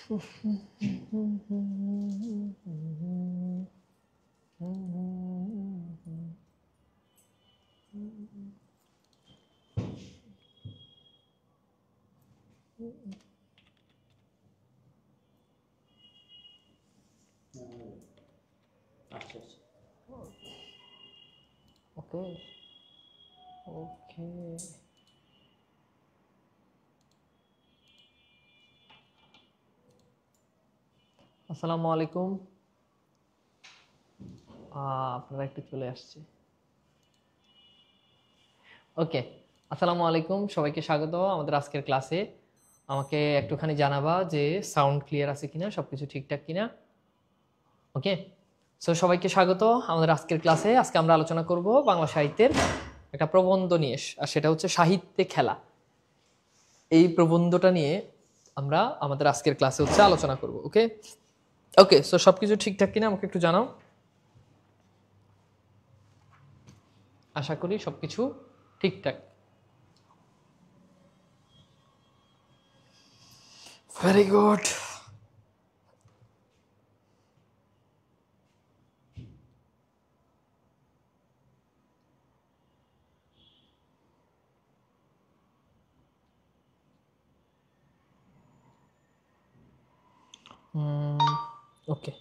আচ্ছা আচ্ছা ওকে ওকে আসসালামু আলাইকুম। আপনারা একটু চলে আসছে। ওকে, আসসালামু আলাইকুম, সবাইকে স্বাগত আমাদের আজকের ক্লাসে। আমাকে একটুখানি জানাবা যে সাউন্ড ক্লিয়ার আছে কিনা, সবকিছু ঠিকঠাক কিনা। ওকে, সো সবাইকে স্বাগত আমাদের আজকের ক্লাসে। আজকে আমরা আলোচনা করব বাংলা সাহিত্যের একটা প্রবন্ধ নিয়ে, আর সেটা হচ্ছে সাহিত্যে খেলা। এই প্রবন্ধটা নিয়ে আমরা আমাদের আজকের ক্লাসে হচ্ছে আলোচনা করব। ওকে ওকে, সো সবকিছু ঠিকঠাক কিনা আমাকে একটু জানাও। আশা করি সবকিছু ঠিকঠাক। Very good. ওকে,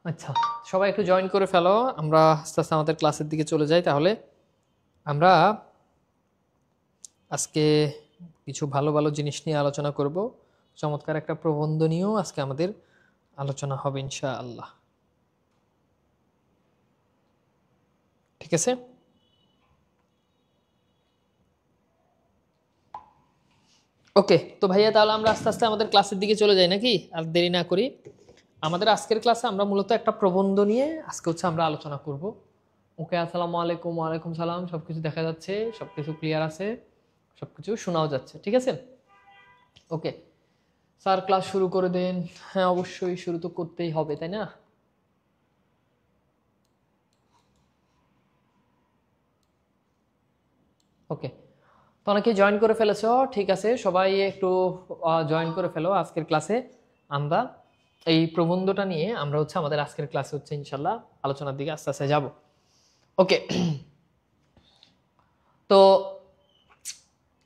আচ্ছা, সবাই একটু জয়েন করে ফেলো। আমরা আস্তে আস্তে আমাদের ক্লাসের দিকে চলে যাই। তাহলে আমরা আজকে কিছু ভালো ভালো জিনিস নিয়ে আলোচনা করব। চমৎকার একটা প্রবন্ধ নিয়েও আজকে আমাদের আলোচনা হবে ইনশাআল্লাহ। ঠিক আছে, ওকে। তো ভাইয়া, তাহলে আমরা আস্তে আস্তে আমাদের ক্লাসের দিকে চলে যাই নাকি, আর দেরি না করি। আমাদের আজকের ক্লাসে আমরা মূলত একটা প্রবন্ধ নিয়ে আজকে হচ্ছে আমরা আলোচনা করব। ওকে, আসসালামু আলাইকুম। ওয়ালাইকুম সালাম। সবকিছু দেখা যাচ্ছে, সবকিছু ক্লিয়ার আছে, সবকিছু শোনাও যাচ্ছে, ঠিক আছে। ওকে স্যার, ক্লাস শুরু করে দেন। হ্যাঁ, অবশ্যই শুরু তো করতেই হবে, তাই না? ওকে, তো অনেকে জয়েন করে ফেলেছো, ঠিক আছে। সবাই একটু জয়েন করে ফেলো আজকের ক্লাসে। আমরা এই প্রবন্ধটা নিয়ে আমরা হচ্ছে আমাদের আজকের ক্লাসে হচ্ছে ইনশাল্লাহ আলোচনার দিকে আস্তে আস্তে যাব। ওকে, তো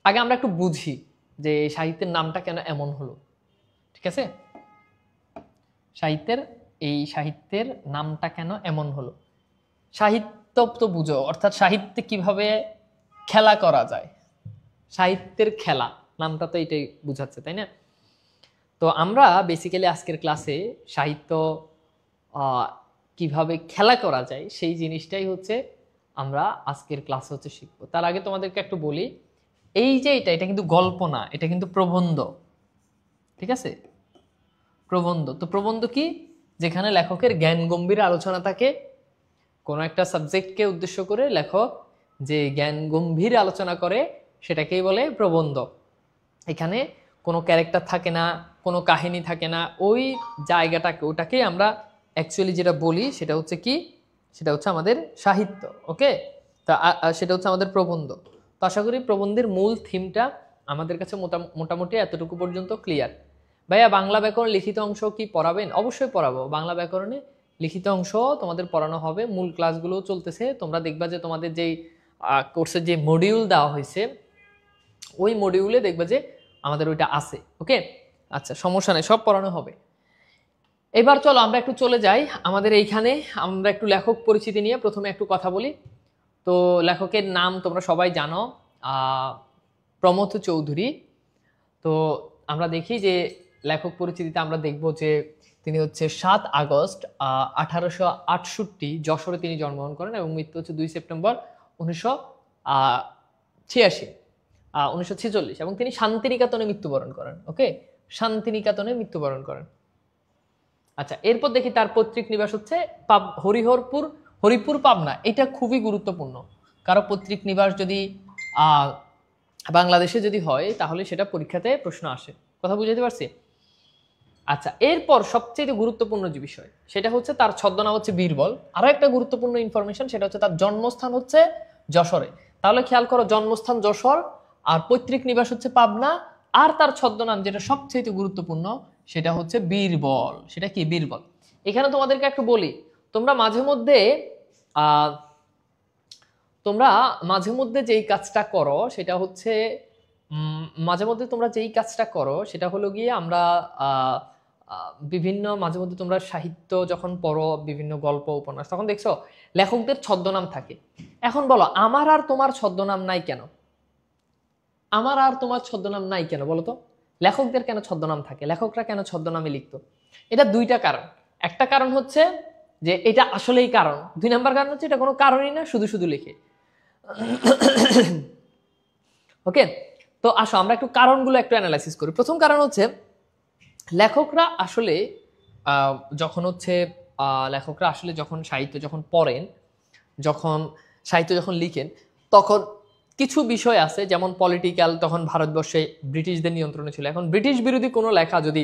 আগে আমরা একটু বুঝি যে সাহিত্যের নামটা কেন এমন হলো। ঠিক আছে, সাহিত্যের নামটা কেন এমন হলো। সাহিত্য তো বুঝো, অর্থাৎ সাহিত্যে কিভাবে খেলা করা যায়। সাহিত্যের খেলা নামটা তো এটাই বুঝাচ্ছে, তাই না? তো আমরা বেসিক্যালি আজকের ক্লাসে সাহিত্য কিভাবে খেলা করা যায় সেই জিনিসটাই হচ্ছে আমরা আজকের ক্লাসে হচ্ছে শিখবো। তার আগে তোমাদেরকে একটু বলি, এই যে এটা কিন্তু গল্প না, এটা কিন্তু প্রবন্ধ। ঠিক আছে, প্রবন্ধ। তো প্রবন্ধ কি? যেখানে লেখকের জ্ঞান গম্ভীর আলোচনা থাকে, কোনো একটা সাবজেক্টকে উদ্দেশ্য করে লেখক যে জ্ঞান গম্ভীর আলোচনা করে সেটাকেই বলে প্রবন্ধ। এখানে কোনো ক্যারেক্টার থাকে না, কোনো কাহিনী থাকে না, ওই জায়গাটাকে, ওটাকেই আমরা অ্যাকচুয়ালি যেটা বলি সেটা হচ্ছে কি, সেটা হচ্ছে আমাদের সাহিত্য। ওকে, তা সেটা হচ্ছে আমাদের প্রবন্ধ। তো আশা করি প্রবন্ধের মূল থিমটা আমাদের কাছে মোটামুটি এতটুকু পর্যন্ত ক্লিয়ার। ভাইয়া, বাংলা ব্যাকরণ লিখিত অংশ কি পড়াবেন? অবশ্যই পড়াবো। বাংলা ব্যাকরণে লিখিত অংশ তোমাদের পড়ানো হবে, মূল ক্লাসগুলো চলতেছে। তোমরা দেখবা যে তোমাদের যেই কোর্সের যে মডিউল দেওয়া হয়েছে ওই মডিউলে দেখবে যে আমাদের ওইটা আছে। ওকে, আচ্ছা, সমস্যা নেই, সব পড়ানো হবে। এবার চলো আমরা একটু চলে যাই আমাদের এইখানে। আমরা একটু লেখক পরিচিতি নিয়ে প্রথমে একটু কথা বলি। তো লেখকের নাম তোমরা সবাই জানো, প্রমথ চৌধুরী। তো আমরা দেখি যে লেখক পরিচিতিতে আমরা দেখব যে তিনি হচ্ছে 7 আগস্ট 1868 যশোরে তিনি জন্মগ্রহণ করেন এবং মৃত্যু হচ্ছে 2 সেপ্টেম্বর 1986 1946, এবং তিনি শান্তিনিকেতনে মৃত্যুবরণ করেন। ওকে, শান্তিনিকেতনে মৃত্যুবরণ করেন। আচ্ছা, এরপর দেখি তার পৈতৃক নিবাস হচ্ছে হরিপুর পাবনা। এটা খুবই গুরুত্বপূর্ণ। কারো পৈতৃক নিবাস যদি বাংলাদেশে যদি হয় তাহলে সেটা পরীক্ষাতে প্রশ্ন আসে। কথা বুঝাতে পারছি? আচ্ছা, এরপর সবচেয়ে গুরুত্বপূর্ণ যে বিষয় সেটা হচ্ছে তার ছদ্মনাম হচ্ছে বীরবল। আরো একটা গুরুত্বপূর্ণ ইনফরমেশন, সেটা হচ্ছে তার জন্মস্থান হচ্ছে যশোরে। তাহলে খেয়াল করো, জন্মস্থান যশোর আর পৈতৃক নিবাস হচ্ছে পাবনা, আর তার ছদ্মনাম যেটা সবচেয়ে গুরুত্বপূর্ণ সেটা হচ্ছে বীরবল। সেটা কি? বীরবল। এখানে তোমাদেরকে একটু বলি, তোমরা মাঝে মধ্যে যেই কাজটা করো সেটা হচ্ছে হলো গিয়ে আমরা বিভিন্ন মাঝে মধ্যে তোমরা সাহিত্য যখন পড়ো, বিভিন্ন গল্প উপন্যাস, তখন দেখছো লেখকদের ছদ্মনাম থাকে। এখন বলো, আমার আর তোমার ছদ্মনাম নাই কেন? আমার আর তোমার ছদ্মনাম নাই কেন বলো তো? লেখকদের কেন ছদ্মনাম থাকে? লেখকরা কেন ছদ্মনামে লিখতো? এটা দুইটা কারণ। একটা কারণ হচ্ছে যে এটা আসলেই কারণ, দুই নাম্বার কারণ হচ্ছে এটা কোনো কারণই না, শুধু শুধু লিখে। ওকে, তো আসো আমরা একটু কারণগুলো একটু অ্যানালাইসিস করি। প্রথম কারণ হচ্ছে লেখকরা আসলে যখন সাহিত্য যখন পড়েন, যখন সাহিত্য যখন লিখেন, তখন কিছু বিষয় আছে যেমন পলিটিক্যাল, তখন ভারতবর্ষে ব্রিটিশদের নিয়ন্ত্রণে ছিল। এখন ব্রিটিশ বিরোধী কোনো লেখা যদি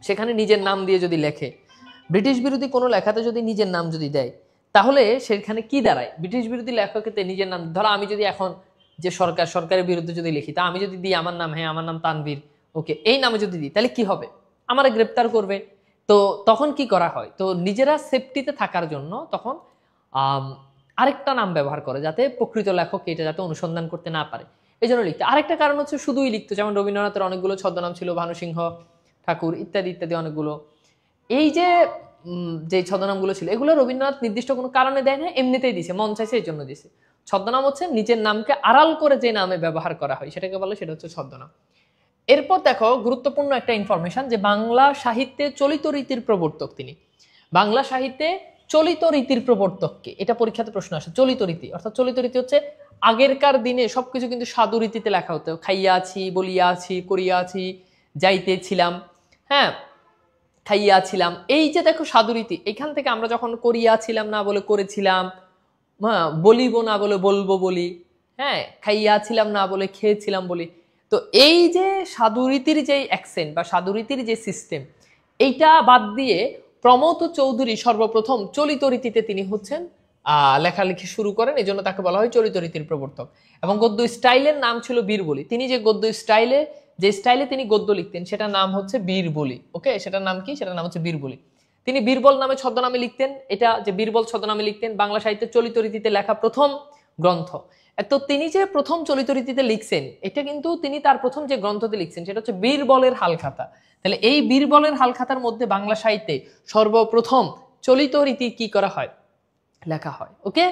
সেখানে নিজের নাম দিয়ে যদি লেখে, ব্রিটিশ বিরোধী কোনো লেখাতে যদি নিজের নাম যদি দেয়, তাহলে সেখানে কি দাঁড়ায়? ব্রিটিশ বিরোধী লেখকেতে নিজের নাম, ধরো আমি যদি এখন যে সরকারের বিরুদ্ধে যদি লিখি, তা আমি যদি দিই আমার নাম, হ্যাঁ আমার নাম তানভীর, ওকে, এই নামে যদি দিই, তাহলে কি হবে? আমারে গ্রেপ্তার করবে। তো তখন কি করা হয়? তো নিজেরা সেফটিতে থাকার জন্য তখন আরেকটা নাম ব্যবহার করে, যাতে প্রকৃত লেখক এটা যাতে অনুসন্ধান করতে না পারে, এই জন্য লিখতে। আরেকটা কারণ হচ্ছে শুধুই লিখতো, যেমন রবীন্দ্রনাথের অনেকগুলো ছদ্মনাম ছিল, ভানুসিংহ ঠাকুর ইত্যাদি ইত্যাদি অনেকগুলো। এই যে ছদ্মনামগুলো ছিল, এগুলো রবীন্দ্রনাথ নির্দিষ্ট কোনো কারণে দেয় না, এমনিতেই দিছে, মন চাইছে এই জন্য দিছে। ছদ্মনাম হচ্ছে নিজের নামকে আড়াল করে যে নামে ব্যবহার করা হয় সেটাকে বলে, সেটা হচ্ছে ছদ্মনাম। এরপর দেখো গুরুত্বপূর্ণ একটা ইনফরমেশন, যে বাংলা সাহিত্যে চলিত রীতির প্রবর্তক তিনি। বাংলা সাহিত্যে চলিত রীতির প্রবর্তককে, এটা পরীক্ষাতে প্রশ্ন আসে। চলিত রীতি অর্থাৎ চলিত রীতি হচ্ছে আগেরকার দিনে সবকিছু কিন্তু সাধু রীতিতে লেখা হতো, খাইয়াছি, বলিয়াছি, করিয়াছি, যাইতেছিলাম, হ্যাঁ খাইয়াছিলাম, এই যে দেখো সাধু রীতি। এখান থেকে আমরা যখন করিয়াছিলাম না বলে করেছিলাম, হ্যাঁ বলিব না বলে বলবো বলি, হ্যাঁ খাইয়াছিলাম না বলে খেয়েছিলাম বলি। তো এই যে সাধুরীতির যে অ্যাকসেন্ট বা সাধুরীতির যে সিস্টেম, এইটা বাদ দিয়ে প্রমথ চৌধুরী সর্বপ্রথম চলিত রীতিতে তিনি হচ্ছেন লেখালেখি শুরু করেন, এই জন্য তাকে বলা হয় চলিত রীতির প্রবর্তক। এবং গদ্য স্টাইলের নাম ছিল বীরবলি। তিনি যে গদ্য যে স্টাইলে তিনি গদ্য লিখতেন সেটার নাম হচ্ছে বীরবলি। ওকে, সেটার নাম কি? সেটার নাম হচ্ছে বীরবলি। তিনি বীরবল নামে ছদ্মনামে লিখতেন। এটা যে বীরবল ছদ্মনামে লিখতেন, বাংলা সাহিত্যের চলিত রীতিতে লেখা প্রথম গ্রন্থ। তো তিনি যে প্রথম চলিত রীতিতে লিখছেন, এটা কিন্তু তিনি তার প্রথম যে গ্রন্থতে লিখছেন সেটা হচ্ছে বীরবলের হালখাতা। তাহলে এই বীরবলের হালখাতার মধ্যে বাংলা সাহিত্যে সর্বপ্রথম চলিত রীতি কি করা হয়? লেখা হয়। ওকে,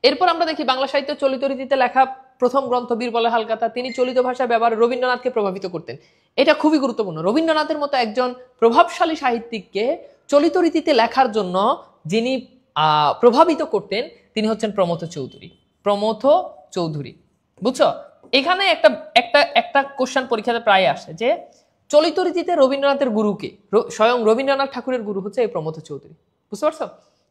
এরপর আমরা দেখি বাংলা সাহিত্য চলিত রীতিতে লেখা প্রথম গ্রন্থ বীরবলের হালখাতা। তিনি চলিত ভাষা ব্যবহার রবীন্দ্রনাথকে প্রভাবিত করতেন। এটা খুবই গুরুত্বপূর্ণ। রবীন্দ্রনাথের মতো একজন প্রভাবশালী সাহিত্যিককে চলিত রীতিতে লেখার জন্য যিনি প্রভাবিত করতেন, তিনি হচ্ছেন প্রমথ চৌধুরী। প্রমথ চৌধুরী, বুঝছো? এখানে একটা কোশ্চেন পরীক্ষাতে প্রায় আসে যে চলিত রীতিতে রবীন্দ্রনাথের গুরুকে, স্বয়ং রবীন্দ্রনাথ ঠাকুরের গুরু হচ্ছে এই প্রমথ চৌধুরী। বুঝতে পারছো?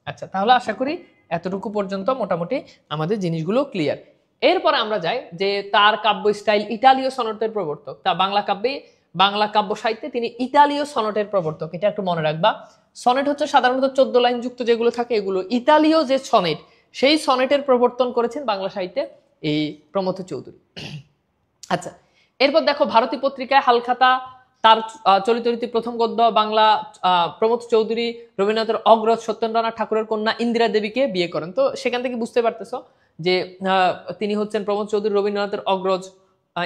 আচ্ছা, তাহলে আশা করি এতটুকু পর্যন্ত মোটামুটি আমাদের জিনিসগুলো ক্লিয়ার। এরপরে আমরা যাই যে তার কাব্য স্টাইল ইতালীয় সনটের প্রবর্তক। তা বাংলা কাব্য সাহিত্যে তিনি ইতালীয় সনটের প্রবর্তক, এটা একটু মনে রাখবা। সনেট হচ্ছে সাধারণত 14 লাইন যুক্ত যেগুলো থাকে, এগুলো ইতালীয় যে সনেট, সেই সনেটের প্রবর্তন করেছেন বাংলা সাহিত্যে এই প্রমথ চৌধুরী। আচ্ছা, এরপর দেখো ভারতী পত্রিকায় হালখাতা, তার চলিত রীতি প্রথম গদ্য বাংলা। প্রমথ চৌধুরী রবীন্দ্রনাথের অগ্রজ সত্যেন্দ্রনাথ ঠাকুরের কন্যা ইন্দিরা দেবীকে বিয়ে করেন। তো সেখান থেকে বুঝতে পারতেছো যে তিনি হচ্ছেন প্রমথ চৌধুরী রবীন্দ্রনাথের অগ্রজ,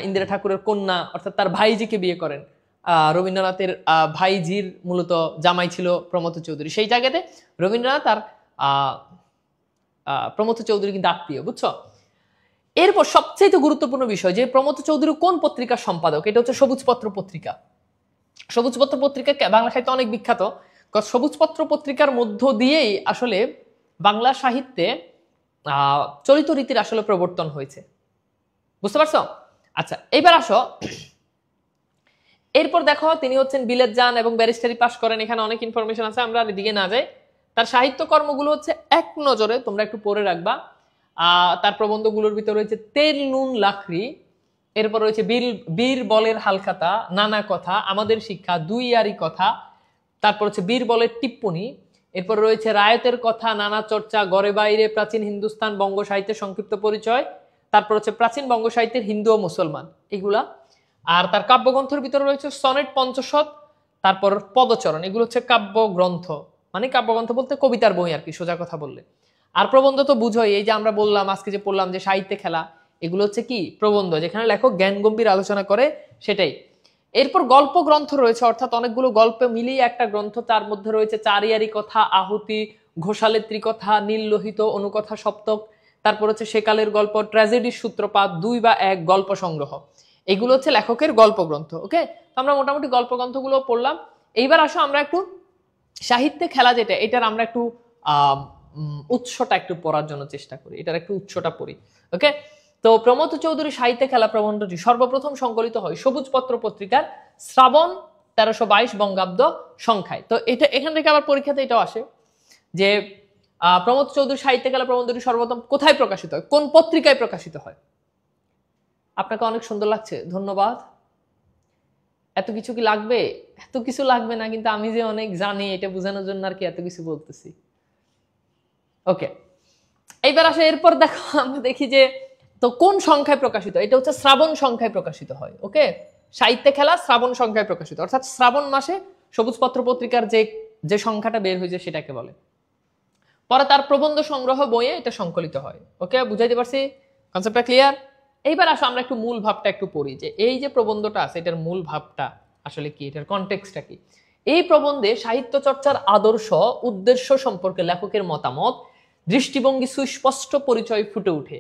ইন্দিরা ঠাকুরের কন্যা, অর্থাৎ তার ভাইজিকে বিয়ে করেন। রবীন্দ্রনাথের ভাইজির মূলত জামাই ছিল প্রমথ চৌধুরী। সেই জায়গাতে রবীন্দ্রনাথ আর প্রমথ চৌধুরী কিন্তু আত্মীয়, বুঝছো? এরপর সবচেয়ে গুরুত্বপূর্ণ বিষয় যে প্রমথ চৌধুরী কোন পত্রিকার সম্পাদক, এটা হচ্ছে সবুজপত্র পত্রিকা। সবুজপত্র পত্রিকা বাংলা সাহিত্যে অনেক বিখ্যাত। সবুজপত্র পত্রিকার মধ্য দিয়েই আসলে বাংলা সাহিত্যে চলিত রীতির আসলে প্রবর্তন হয়েছে। বুঝতে পারছো? আচ্ছা, এবার আসো, এরপর দেখো তিনি হচ্ছেন বিলেত যান এবং ব্যারিস্টারি পাশ করেন। এখানে অনেক ইনফরমেশন আছে, আমরা এদিকে না যাই। তার সাহিত্য কর্মগুলো হচ্ছে এক নজরে তোমরা একটু পড়ে রাখবা। তার প্রবন্ধগুলোর ভিতরে রয়েছে তেল নুন লাকড়ি, এরপর রয়েছে বীরবলের হালখাতা, নানা কথা, আমাদের শিক্ষা, দুই আরি কথা, তারপর হচ্ছে বীরবলের টিপ্পনী, এরপর রয়েছে রায়তের কথা, নানা চর্চা, গড়ে বাইরে, প্রাচীন হিন্দুস্তান, বঙ্গ সাহিত্যের সংক্ষিপ্ত পরিচয়, তারপর হচ্ছে প্রাচীন বঙ্গ সাহিত্যের হিন্দু ও মুসলমান, এগুলা। আর তার কাব্যগ্রন্থের ভিতরে রয়েছে সনেট, পঞ্চশত, তারপর পদচরণ, এগুলো হচ্ছে কাব্যগ্রন্থ, মানে কাব্যগ্রন্থ বলতে কবিতার বই আর কি, সোজা কথা বললে। আর প্রবন্ধ তো বুঝোই, এই যে আমরা বললাম আজকে যে পড়লাম যে সাহিত্যে খেলা, এগুলো হচ্ছে কি প্রবন্ধ, যেখানে লেখক জ্ঞান গম্ভীর আলোচনা করে, সেটাই। এরপর গল্প গ্রন্থ রয়েছে, অর্থাৎ অনেকগুলো গল্প মিলিয়ে একটা গ্রন্থ, তার মধ্যে রয়েছে চারিয়ারি কথা, আহুতি, ঘোষালের ত্রিকথা, নীল লোহিত, অনুকথা সপ্তক, তারপর হচ্ছে সেকালের গল্প, ট্র্যাজেডির সূত্রপাত, 2 বা 1 গল্প সংগ্রহ, এগুলো হচ্ছে লেখকের গল্প গ্রন্থ। ওকে, তো আমরা মোটামুটি গল্প গ্রন্থগুলো পড়লাম। এইবার আসো আমরা একটু সাহিত্যে খেলা যেটা, এটার আমরা একটু উৎসটা একটু পড়ার জন্য চেষ্টা করি, এটার একটু উৎসটা পড়ি। ওকে, তো প্রমথ চৌধুরী সাহিত্যে খেলা প্রবন্ধটি সর্বপ্রথম সংকলিত হয় সবুজ পত্র পত্রিকার শ্রাবণ 1322 বঙ্গাব্দ সংখ্যায়। তো এটা এখান থেকে আবার পরীক্ষাতে এটাও আসে যে প্রমথ চৌধুরী সাহিত্যে খেলা প্রবন্ধটি সর্বপ্রথম কোথায় প্রকাশিত হয়, কোন পত্রিকায় প্রকাশিত হয়। আপনাকে অনেক সুন্দর লাগছে, ধন্যবাদ। এত কিছু কি লাগবে? এত কিছু লাগবে না, কিন্তু আমি যে অনেক জানি এটা বোঝানোর জন্য আর কি এত কিছু বলতেছি। ওকে, এইবার আসে, এরপর দেখো আমরা দেখি যে তো কোন সংখ্যায় প্রকাশিত, এটা হচ্ছে শ্রাবণ সংখ্যায় প্রকাশিত হয়। ওকে, সাহিত্যে খেলা শ্রাবণ সংখ্যায় প্রকাশিত, অর্থাৎ শ্রাবণ মাসে সবুজ পত্র পত্রিকার যে যে সংখ্যাটা বের হয়েছে সেটাকে বলে। পরে তার প্রবন্ধ সংগ্রহ বইয়ে এটা সংকলিত হয়। ওকে, বুঝাইতে পারছি, কনসেপ্টটা ক্লিয়ার? এইবার আসো আমরা একটু মূল ভাবটা একটু পড়ি, যে এই যে প্রবন্ধটা আছে এটার মূল ভাবটা আসলে কি, এটার কনটেক্সটটা কি। এই প্রবন্ধে সাহিত্য চর্চার আদর্শ উদ্দেশ্য সম্পর্কে লেখকের মতামত, দৃষ্টিভঙ্গি সুস্পষ্ট পরিচয় ফুটে ওঠে।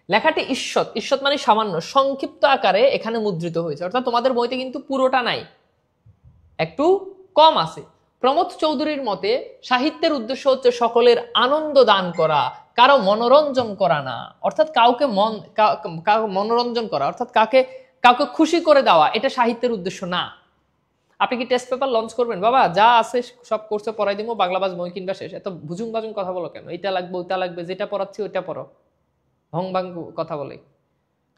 লেখাটি ঈষৎ, ঈষৎ মানে সামান্য, সংক্ষিপ্ত আকারে এখানে মুদ্রিত হয়েছে, অর্থাৎ তোমাদের বইতে কিন্তু পুরোটা নাই, একটু কম আছে। প্রমথ চৌধুরীর মতে সাহিত্যের উদ্দেশ্য হচ্ছে সকলের আনন্দ দান করা, কারো মনোরঞ্জন করা না, অর্থাৎ কাউকে মনোরঞ্জন করা, অর্থাৎ কাউকে খুশি করে দেওয়া, এটা সাহিত্যের উদ্দেশ্য না। আপনি কি টেস্ট পেপার লঞ্চ করবেন? বাবা যা আছে সব কোর্সে পড়াই দিব, বাংলাবাজ বই কিনবা শেষ, এত ভুজুং বাজুং কথা বলো কেন? এটা লাগবে ওইটা লাগবে, যেটা পড়াচ্ছি ওইটা পড়ো, ভং ভাং কথা বলে।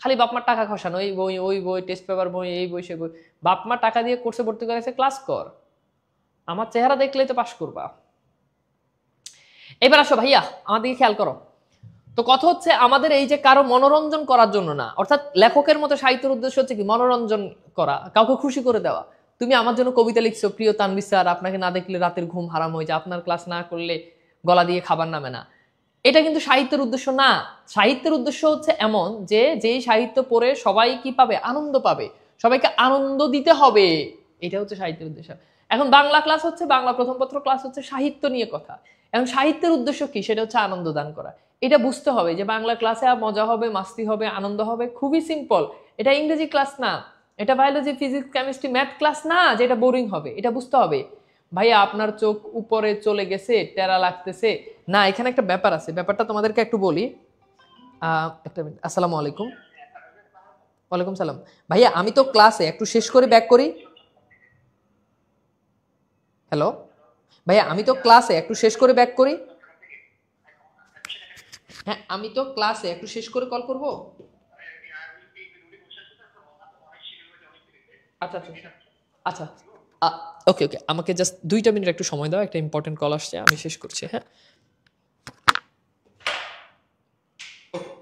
খালি বাপমার টাকা খসানো, ওই বই ওই বই, টেস্ট পেপার বই, এই বই সে বই। বাপমার টাকা দিয়ে কোর্সে ভর্তি করেছে, ক্লাস কর, আমার চেহারা দেখলেই তো পাশ করবা। এবার আসো ভাইয়া আমার দিকে খেয়াল করো। তো কথা হচ্ছে আমাদের এই যে কারো মনোরঞ্জন করার জন্য না, অর্থাৎ লেখকের মতো সাহিত্যের উদ্দেশ্য হচ্ছে কি মনোরঞ্জন করা, কাউকে খুশি করে দেওয়া। তুমি আমার জন্য কবিতা লিখছো, প্রিয় তানভীর স্যার, আপনাকে না দেখলে রাতের ঘুম হারাম হয়ে যায়, আপনার ক্লাস না করলে গলা দিয়ে খাবার নামে না, এটা কিন্তু সাহিত্যের উদ্দেশ্য না। সাহিত্যের উদ্দেশ্য হচ্ছে এমন যে যেই সাহিত্য পড়ে সবাই কি পাবে, আনন্দ পাবে, সবাইকে আনন্দ দিতে হবে, এটা হচ্ছে সাহিত্যের উদ্দেশ্য। এখন বাংলা ক্লাস হচ্ছে, বাংলা প্রথম পত্র ক্লাস হচ্ছে সাহিত্য নিয়ে কথা। এখন সাহিত্যের উদ্দেশ্য কি, সেটা হচ্ছে আনন্দ দান করা। এটা বুঝতে হবে যে বাংলা ক্লাসে মজা হবে, মাস্তি হবে, আনন্দ হবে, খুবই সিম্পল। এটা ইংরেজি ক্লাস না, এটা biology, physics, chemistry, math class না যেটা বোরিং হবে, এটা বুঝতে হবে। ভাইয়া আপনার চোখ উপরে চলে গেছে, টেরা লাগতেছে না, এখানে একটা ব্যাপার আছে, ব্যাপারটা তোমাদেরকে একটু বলি। একটা মিনিট, আসসালামু আলাইকুম। ওয়ালাইকুম সালাম। ভাইয়া আমি তো ক্লাসে, একটু শেষ করে ব্যাক করি। হ্যালো ভাইয়া, আমি তো ক্লাসে, একটু শেষ করে ব্যাক করি। হ্যাঁ আমি তো ক্লাসে, একটু শেষ করে কল করব। আচ্ছা আচ্ছা আচ্ছা, ওকে ওকে, আমাকে জাস্ট 2টা মিনিট একটু সময় দাও, একটা ইম্পর্টেন্ট কল আসছে, আমি শেষ করছি। হ্যাঁ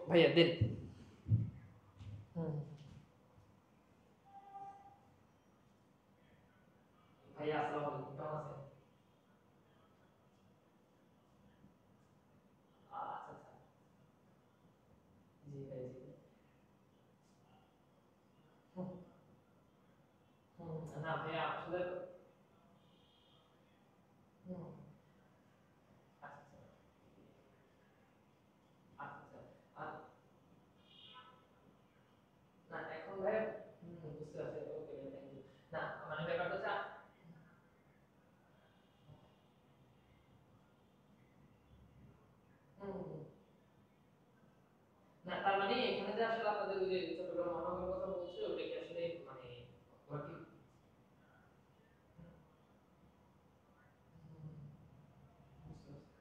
ভাইয়া দেন। ভাইয়া আসসালামু আলাইকুম, কেমন আছেন? আচ্ছা আচ্ছা, জি ভাই জি ভাই। হুম, না ভাইয়া আসলে হুম, আচ্ছা আচ্ছা আচ্ছা আচ্ছা। না এখন ভাইয়া বুঝতে পারছি, ওকে ভাই থ্যাংক ইউ। না মানে ব্যাপারটা হচ্ছে হুম, হুম। না তার মানে এখানে যে আসলে আপনাদের ওই যে চট্টগ্রাম মহানগরের কথা বলছে, ওটা কি আসলে মানে ওরা কি বুঝতে পারছি।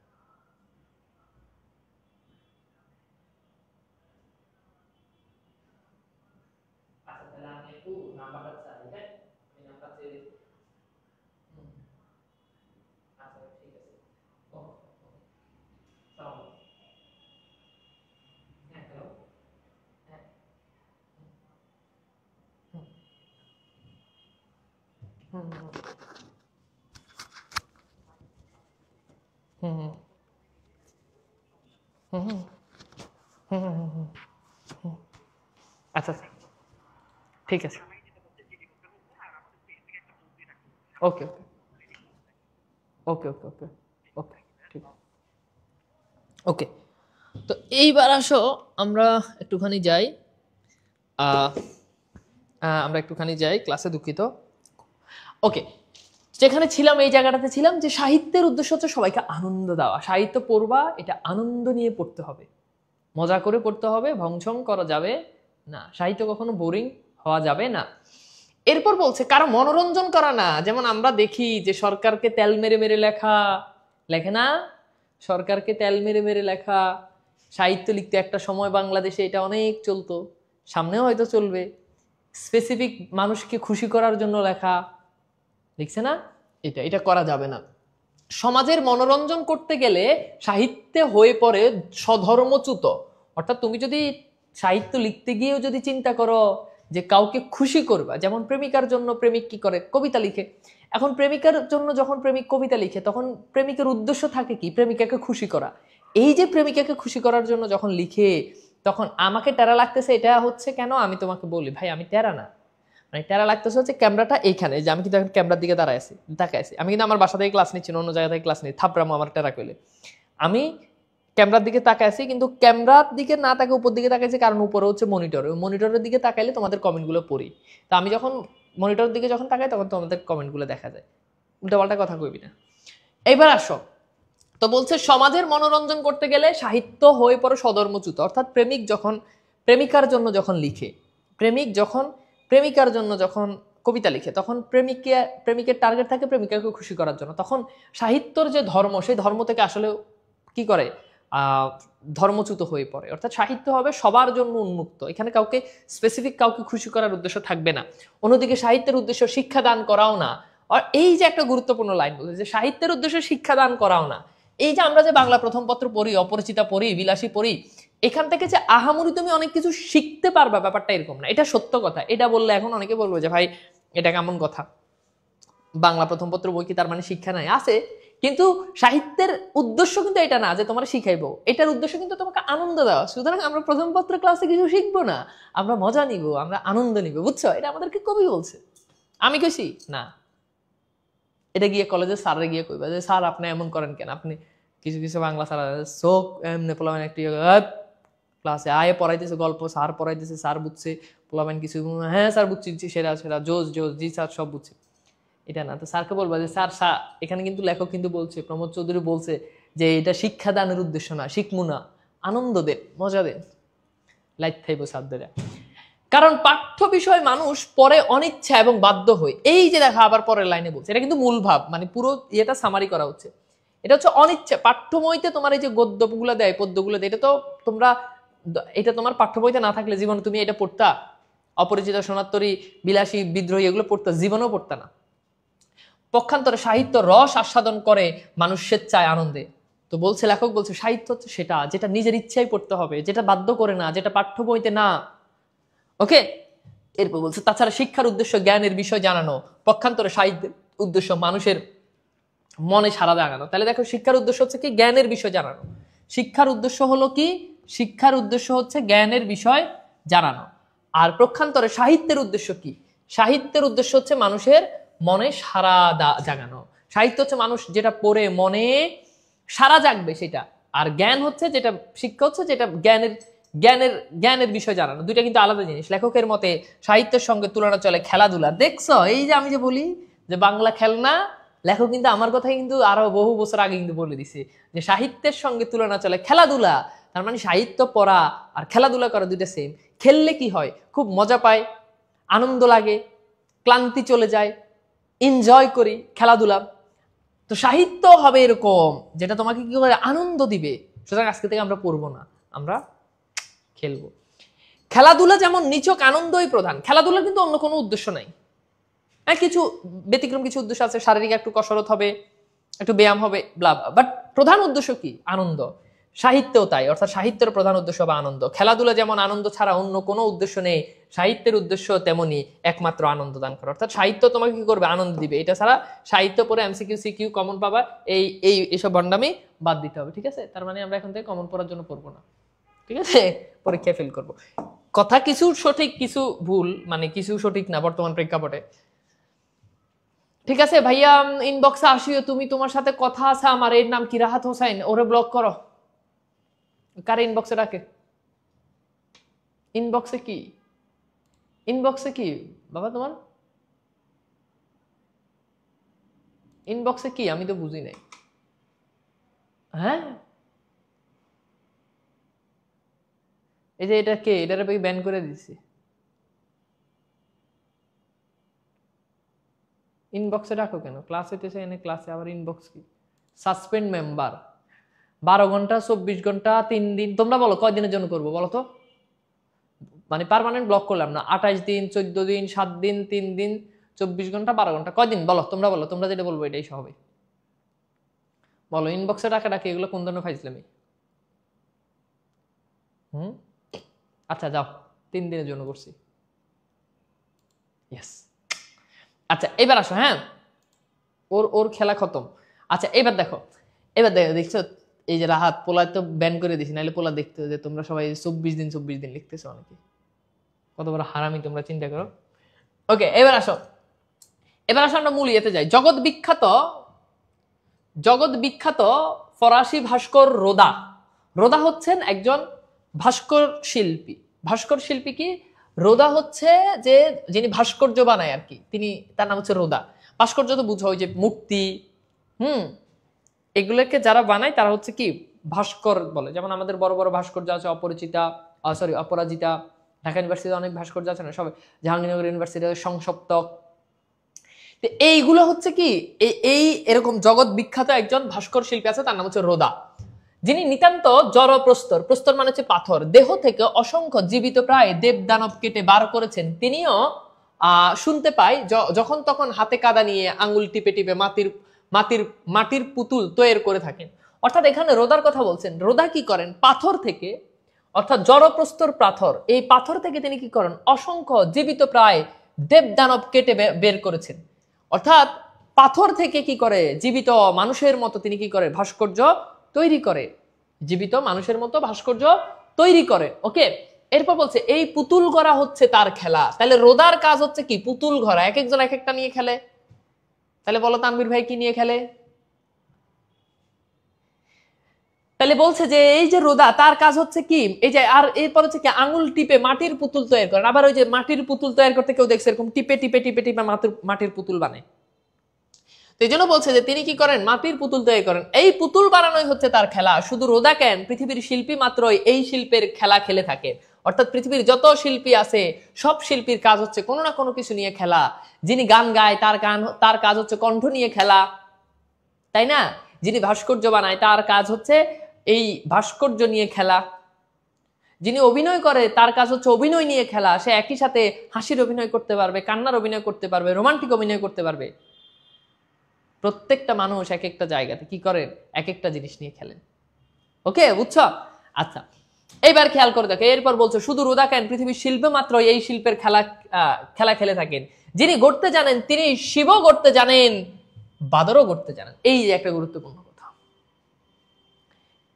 আচ্ছা তাহলে আমি একটু নাম্বারটা চাই, হ্যাঁ আমি নাম্বার চেয়ে দেখি। হুম, আচ্ছা ঠিক আছে। আচ্ছা আচ্ছা, ঠিক আছে, ওকে ওকে ওকে ওকে ওকে, ঠিক, ওকে। তো এইবার আসো আমরা একটুখানি যাই, আমরা একটুখানি যাই ক্লাসে, দুঃখিত। ওকে, যেখানে ছিলাম এই জায়গাটাতে ছিলাম যে সাহিত্যের উদ্দেশ্য হচ্ছে সবাইকে আনন্দ দেওয়া। সাহিত্য পড়বা, এটা আনন্দ নিয়ে পড়তে হবে, মজা করে পড়তে হবে, ভংছং করা যাবে না, সাহিত্য কখনো বোরিং হওয়া যাবে না। এরপর বলছে কারো মনোরঞ্জন করা না, যেমন আমরা দেখি যে সরকারকে তেল মেরে মেরে লেখা, লেখে না, সরকারকে তেল মেরে মেরে লেখা, সাহিত্য লিখতে একটা সময় বাংলাদেশে এটা অনেক চলতো, সামনেও হয়তো চলবে, স্পেসিফিক মানুষকে খুশি করার জন্য লেখা, লিখছে না, এটা এটা করা যাবে না। সমাজের মনোরঞ্জন করতে গেলে সাহিত্যে হয়ে পড়ে স্বধর্মচ্যুত। অর্থাৎ তুমি যদি সাহিত্য লিখতে গিয়েও যদি চিন্তা করো যে কাউকে খুশি করবা, যেমন প্রেমিকার জন্য প্রেমিক কি করে, কবিতা লিখে। এখন প্রেমিকার জন্য যখন প্রেমিক কবিতা লিখে তখন প্রেমিকের উদ্দেশ্য থাকে কি, প্রেমিকাকে খুশি করা। এই যে প্রেমিকাকে খুশি করার জন্য যখন লিখে, তখন আমাকে টেরা লাগতেছে, এটা হচ্ছে কেন আমি তোমাকে বলি ভাই, আমি টেরা না, মানে টেরা লাগতেছে হচ্ছে ক্যামেরাটা এইখানে, যে আমি কিন্তু এখন ক্যামেরার দিকে দাঁড়ায় আছি, তাকায় আছি, আমি কিন্তু আমার বাসা থেকে ক্লাস নিচ্ছি না, অন্য জায়গা থেকে ক্লাস নিই, থাপড়ামো আমার টেরা কইলে, আমি ক্যামেরার দিকে তাকায় আছি, কিন্তু ক্যামেরার দিকে না তাকে উপর দিকে তাকাইছি, কারণ উপরে হচ্ছে মনিটর, ওই মনিটরের দিকে তাকাইলে তোমাদের কমেন্টগুলো পড়ি, তো আমি যখন মনিটরের দিকে যখন তাকাই তখন তোমাদের কমেন্টগুলো দেখা যায়, উল্টাপাল্টা কথা কইবি না। এইবার আসো, তো বলছে সমাজের মনোরঞ্জন করতে গেলে সাহিত্য হয়ে পড়ে স্বধর্মচ্যুত। অর্থাৎ প্রেমিক যখন প্রেমিকার জন্য যখন লিখে, প্রেমিক যখন প্রেমিকার জন্য যখন কবিতা লিখে, তখন প্রেমিকের টার্গেট থাকে প্রেমিকাকে খুশি করার জন্য, তখন সাহিত্যর যে ধর্ম, সেই ধর্ম থেকে আসলে কি করে, ধর্মচ্যুত হয়ে পড়ে। অর্থাৎ সাহিত্য হবে সবার জন্য উন্মুক্ত, এখানে কাউকে স্পেসিফিক কাউকে খুশি করার উদ্দেশ্য থাকবে না। অন্যদিকে সাহিত্যের উদ্দেশ্য শিক্ষা দান করাও না। আর এই যে একটা গুরুত্বপূর্ণ লাইন বলছে যে সাহিত্যের উদ্দেশ্য শিক্ষা দান করাও না, এই যে আমরা যে বাংলা প্রথম পত্র পড়ি, অপরিচিতা পড়ি, বিলাসী পড়ি, এখান থেকে যে আহামরি তুমি অনেক কিছু শিখতে পারবা, ব্যাপারটা এরকম না। এটা সত্য কথা, এটা বললে এখন অনেকে বলবো যে ভাই এটা কেমন কথা, বাংলা প্রথম পত্র বই কি তার মানে শিক্ষা নাই, আছে, কিন্তু সাহিত্যের উদ্দেশ্য কিন্তু এটা না যে তোমার শিখাইবো, এটার উদ্দেশ্য কিন্তু তোমাকে আনন্দ দেওয়া। সুতরাং আমরা প্রথম পত্র ক্লাসে কিছু শিখবো না, আমরা মজা নিব, আমরা আনন্দ নিব, বুঝছো? এটা আমাদেরকে কবি বলছে, আমি কইছি না। এটা গিয়ে কলেজে স্যারে গিয়ে কইবা যে স্যার আপনি এমন করেন কেন, আপনি কিছু কিছু বাংলা স্যার চোখ এমনি পোলাবেন একটি ক্লাসে আয়ে পড়াইতেছে, গল্প স্যার পড়াইতেছে, স্যার বুঝছে, পোলাবেন কিছু হ্যাঁ স্যার বুঝছি, সেরা সেরা জোস জোস, জি স্যার সব বুঝছে, এটা না। তো স্যারকে বলবা যে স্যার এখানে কিন্তু লেখক কিন্তু বলছে, প্রমোদ চৌধুরী বলছে যে এটা শিক্ষাদানের উদ্দেশ্য না, শিখমু না, আনন্দ দেন, মজা দেন, লাইট থাইব স্যারদের। কারণ পাঠ্য বিষয় মানুষ পরে অনিচ্ছা এবং বাধ্য হয়ে, এই যে দেখা আবার পরের লাইনে বলছে, এটা কিন্তু মূল ভাব, মানে পুরো ইয়েটা সামারি করা হচ্ছে, এটা হচ্ছে অনিচ্ছা। পাঠ্য বইতে তোমার এই যে গদ্যগুলো দেয়, পদ্যগুলো দেয়, এটা তো তোমরা, এটা তোমার পাঠ্য বইতে না থাকলে জীবনে তুমি এটা পড়তা, অপরিচিতা, সোনাত্তরী, বিলাসী, বিদ্রোহী, এগুলো পড়তা, জীবনেও পড়তা না। পক্ষান্তরে সাহিত্য রস আস্বাদন করে মানুষ স্বেচ্ছায় আনন্দে। তো বলছে লেখক, বলছে সাহিত্য হচ্ছে সেটা যেটা নিজের ইচ্ছায় পড়তে হবে, যেটা বাধ্য করে না, যেটা পাঠ্য বইতে না। ওকে, এরপর বলছে তাছাড়া শিক্ষার উদ্দেশ্য জ্ঞানের বিষয় জানানো, পক্ষান্তরে সাহিত্যের উদ্দেশ্য মানুষের মনে সাড়া জাগানো। তাহলে দেখো শিক্ষার উদ্দেশ্য হচ্ছে কি, জ্ঞানের বিষয় জানানো। শিক্ষার উদ্দেশ্য হলো কি, শিক্ষার উদ্দেশ্য হচ্ছে জ্ঞানের বিষয় জানানো। আর পক্ষান্তরে সাহিত্যের উদ্দেশ্য কি, সাহিত্যের উদ্দেশ্য হচ্ছে মানুষের মনে সাড়া জাগানো। সাহিত্য হচ্ছে মানুষ যেটা পড়ে মনে সাড়া জাগবে সেটা, আর জ্ঞান হচ্ছে যেটা, শিক্ষা হচ্ছে যেটা জ্ঞানের জ্ঞানের জ্ঞানের বিষয় জানানো। দুইটা কিন্তু আলাদা জিনিস। লেখকের মতে সাহিত্যের সঙ্গে তুলনা চলে খেলাধুলা। দেখছো এই যে আমি যে বলি যে বাংলা খেলনা, লেখক কিন্তু আমার কথাই কিন্তু আরো বহু বছর আগে কিন্তু বলে দিছে যে সাহিত্যের সঙ্গে তুলনা চলে খেলাধুলা। তার মানে সাহিত্য পড়া আর খেলাধুলা করা দুইটা সেম। খেললে কি হয়, খুব মজা পায়, আনন্দ লাগে, ক্লান্তি চলে যায়, এনজয় করি খেলাধুলা। তো সাহিত্য হবে এরকম যেটা তোমাকে কি করে আনন্দ দিবে। সুতরাং আজকে থেকে আমরা পড়বো না, আমরা খেলবো। খেলাধুলা যেমন নিছক আনন্দই প্রধান, খেলাধুলার কিন্তু অন্য কোনো উদ্দেশ্য নাই। হ্যাঁ, কিছু ব্যতিক্রম কিছু উদ্দেশ্য আছে, শারীরিক একটু কসরত হবে, একটু ব্যায়াম হবে, ব্লা, বাট প্রধান উদ্দেশ্য কি, আনন্দ। সাহিত্যও তাই, অর্থাৎ সাহিত্যের প্রধান উদ্দেশ্য বা আনন্দ। খেলাধুলা যেমন আনন্দ ছাড়া অন্য কোনো উদ্দেশ্য নেই, সাহিত্যের উদ্দেশ্য তেমনি একমাত্র আনন্দ দান করা। অর্থাৎ সাহিত্য তোমাকে কি করবে? আনন্দ দিবে। এটা ছাড়া সাহিত্য পড়ে এমসিকিউ সিকিউ কমন পাবা, এইসব বন্ডামি বাদ দিতে হবে। ঠিক আছে, তার মানে আমরা এখন থেকে কমন পড়ার জন্য পড়বো না। ঠিক আছে, পরীক্ষায় ফেল করবো। কথা কিছু সঠিক কিছু ভুল, মানে কিছু সঠিক না বর্তমান প্রেক্ষাপটে। ঠিক আছে ভাইয়া, ইনবক্সে আসিও তুমি, তোমার সাথে কথা আছে আমার। এর নাম কি? রাহাত হোসাইন। ওরে ব্লক করো। কারে ইনবক্সে রাখে? ইনবক্সে কি? ইনবক্সে কি বাবা তোমার? ইনবক্সে কি? আমি তো বুঝি নাই। হ্যাঁ, এই যে এটা কে? এটারে ব্যান করে দিছি। ইনবক্সে রাখো কেন? ক্লাস হইতেছে এনে, ক্লাসে আবার ইনবক্স কি? Suspend member. 12 ঘন্টা, 24 ঘন্টা, 3 দিন। তোমরা বলো কয় দিনের জন্য করবো বলো তো? মানে পার্মানেন্ট ব্লক করলাম না। 28 দিন, 14 দিন, 7 দিন, 3 দিন, 24 ঘন্টা, 12 ঘন্টা, কয়দিন বলো? তোমরা বলো, তোমরা যেটা বলবো এটাই হবে। বলো ইনবক্সে ডাকা ডাকি এগুলো কোন ধরনের ফাইজলামি? আচ্ছা যাও, 3 দিনের জন্য করছি। ইয়েস। আচ্ছা এবার আসো। হ্যাঁ, ওর খেলা খতম। আচ্ছা এবার দেখো, দেখছো এই যে রাহাত পোলায় তো ব্যান করে দিছি, নাহলে পোলা দেখতো যে তোমরা সবাই 24 দিন 24 দিন লিখতেছো। অনেকে কত বড় হারামি তোমরা চিন্তা করো। ওকে, এবার আসো আমরা মূল ইয়েতে যাই। জগৎ বিখ্যাত ফরাসি ভাস্কর রোদা। রোদা হচ্ছেন একজন ভাস্কর শিল্পী। ভাস্কর শিল্পী কি? রোদা হচ্ছে যে যিনি ভাস্কর্য বানায় আর কি, তিনি, তার নাম হচ্ছে রোদা। ভাস্কর্য তো বুঝো, ওই যে মূর্তি, এগুলোকে যারা বানায় তারা হচ্ছে কি ভাস্কর বলে। যেমন আমাদের বড় বড় ভাস্কর্য আছে, অপরাজিতা, ঢাকা ইউনিভার্সিটিতে অনেক ভাস্কর্য আছে না, সব জাহাঙ্গীরনগর ইউনিভার্সিটিতে সংসপ্তক। তো এইগুলো হচ্ছে কি এই এরকম জগৎ বিখ্যাত একজন ভাস্কর শিল্পী আছে, তার নাম হচ্ছে রোদা, যিনি নিতান্ত জড় প্রস্তর, প্রস্তর মানে হচ্ছে পাথর, দেহ থেকে অসংখ্য জীবিত প্রায় দেবদানব কেটে বার করেছেন। তিনিও শুনতে পাই যখন তখন হাতে কাদা নিয়ে আঙ্গুল টিপে টিপে মাটির পুতুল তৈরি করে থাকেন। অর্থাৎ এখানে রোদার কথা বলছেন। রোদা কি করেন? পাথর থেকে, অর্থাৎ জড়প্রস্তর পাথর, এই পাথর থেকে তিনি কি করেন? অসংখ্য জীবিত প্রায় দেবদানব কেটে বের করেছেন। অর্থাৎ পাথর থেকে কি করে? জীবিত মানুষের মতো তিনি কি করে? ভাস্কর্য তৈরি করে, জীবিত মানুষের মতো ভাস্কর্য তৈরি করে। ওকে, এরপর বলছে এই পুতুল গড়া হচ্ছে তার খেলা। তাহলে রোদার কাজ হচ্ছে কি? পুতুল গড়া। এক একজন এক একটা নিয়ে খেলে। তাহলে বলো তানভীর ভাই কি নিয়ে খেলে? তাহলে বলছে যে এই যে রোদা, তার কাজ হচ্ছে কি? এই যে, আর এরপর হচ্ছে কি? আঙুল টিপে মাটির পুতুল তৈরি করেন। আবার ওই যে মাটির পুতুল তৈরি করতে কেউ দেখছে এরকম টিপে টিপে টিপে টিপে মাটির পুতুল বানায়। তো এই জন্য বলছে যে তিনি কি করেন? মাটির পুতুল তৈরি করেন। এই পুতুল বানানোই হচ্ছে তার খেলা। শুধু রোদা কেন, পৃথিবীর শিল্পী মাত্রই এই শিল্পের খেলা খেলে থাকে। অর্থাৎ পৃথিবীর যত শিল্পী আছে সব শিল্পীর কাজ হচ্ছে কোনো না কোনো কিছু নিয়ে খেলা। যিনি গান গায় তার কাজ হচ্ছে কণ্ঠ নিয়ে খেলা, তাই না? যিনি ভাস্কর্য বানায় তার কাজ হচ্ছে এই ভাস্কর্য নিয়ে খেলা। যিনি অভিনয় করে তার কাজ হচ্ছে অভিনয় নিয়ে খেলা। সে একই সাথে হাসির অভিনয় করতে পারবে, কান্নার অভিনয় করতে পারবে, রোমান্টিক অভিনয় করতে পারবে। প্রত্যেকটা মানুষ এক একটা জায়গাতে কি করেন? এক একটা জিনিস নিয়ে খেলেন। ওকে, বুঝছো? আচ্ছা এইবার খেয়াল করে দেখো, এরপর বলছো শুধু রোদা কেন, পৃথিবীর শিল্পে মাত্র এই শিল্পের খেলা খেলে থাকেন। যিনি গড়তে জানেন তিনি শিবও গড়তে জানেন, বাদরও গড়তে জানেন। এই যে একটা গুরুত্বপূর্ণ কথা,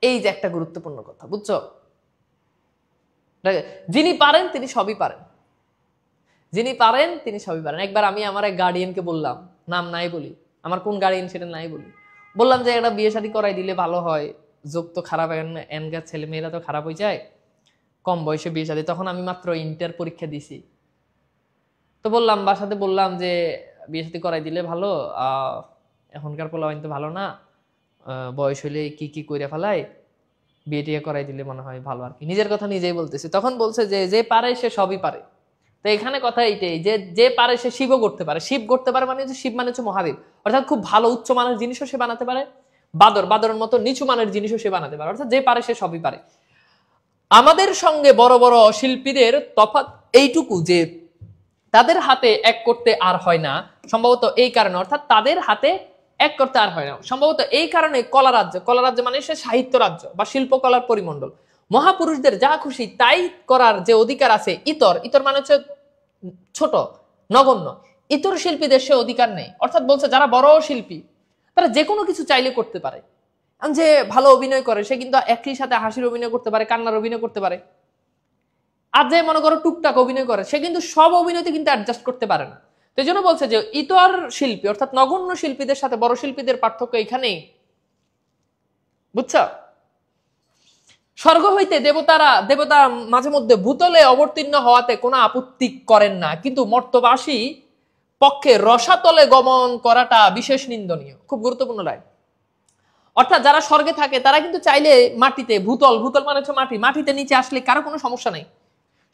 এই যে একটা গুরুত্বপূর্ণ কথা, বুঝছো? যিনি পারেন তিনি সবই পারেন, যিনি পারেন তিনি সবই পারেন। একবার আমি আমার এক গার্ডিয়ানকে বললাম, নাম নাই বলি, আমার কোন গার্ডিয়ান সেটা নাই বলি, বললাম যে একটা বিয়ে শাদী করাই দিলে ভালো হয়, যোগ তো খারাপ, এনগার ছেলে মেয়েরা তো খারাপ হয়ে যায়, কম বয়সে বিয়ে শাদী। তখন আমি মাত্র ইন্টার পরীক্ষা দিছি। তো বললাম, বাসাতে বললাম যে বিয়ে শাদী করাই দিলে ভালো, এখনকার পোলাপাইন তো ভালো না, বয়স হইলে কি কি কইরা ফেলায়, বিয়ে টিয়ে করাই দিলে মনে হয় ভালো আর কি। নিজের কথা নিজেই বলতেছি। তখন বলছে যে যে পারে সে সবই পারে। তো এখানে কথা এইটাই যে যে পারে সে শিবও করতে পারে। শিব করতে পারে মানে হচ্ছে শিব মানে হচ্ছে মহাদেব, অর্থাৎ খুব ভালো উচ্চ মানের জিনিসও সে বানাতে পারে, বাদরের মতো নিচু মানের জিনিসও সে বানাতে পারে। অর্থাৎ যে পারে সে সবই পারে। আমাদের সঙ্গে বড় বড় শিল্পীদের তফাৎ এইটুকু যে তাদের হাতে এক করতে আর হয় না, সম্ভবত এই কারণে। অর্থাৎ তাদের হাতে এক করতে আর হয় না। সম্ভবত এই কারণে কলা রাজ্য মানে সে সাহিত্য রাজ্য বা শিল্পকলার পরিমণ্ডল, মহাপুরুষদের যা খুশি তাই করার যে অধিকার আছে, ইতর মানে হচ্ছে ছোট, নগণ্য, ইতর শিল্পীদের সে অধিকার নেই। অর্থাৎ বলছে যারা বড় শিল্পী তারা যে কোনো কিছু চাইলে করতে পারে। যে ভালো অভিনয় করে সে কিন্তু একই সাথে হাসির অভিনয় করতে পারে, কান্নার অভিনয় করতে পারে। আর যে মনে করো টুকটাক অভিনয় করে সে কিন্তু সব অভিনয়তে কিন্তু অ্যাডজাস্ট করতে পারে না। তো এই জন্য বলছে যে ইতর শিল্পী অর্থাৎ নগণ্য শিল্পীদের সাথে বড় শিল্পীদের পার্থক্য এখানেই, বুঝছো? স্বর্গ হইতে দেবতা মাঝে মধ্যে ভূতলে অবতীর্ণ হওয়াতে কোনো আপত্তি করেন না, কিন্তু মর্তবাসী পক্ষে রসাতলে গমন করাটা বিশেষ নিন্দনীয়। খুব গুরুত্বপূর্ণ লাইন। অর্থাৎ যারা স্বর্গে থাকে তারা কিন্তু চাইলে মাটিতে, ভূতল মানে হচ্ছে মাটিতে নিচে আসলে কারো কোনো সমস্যা নেই।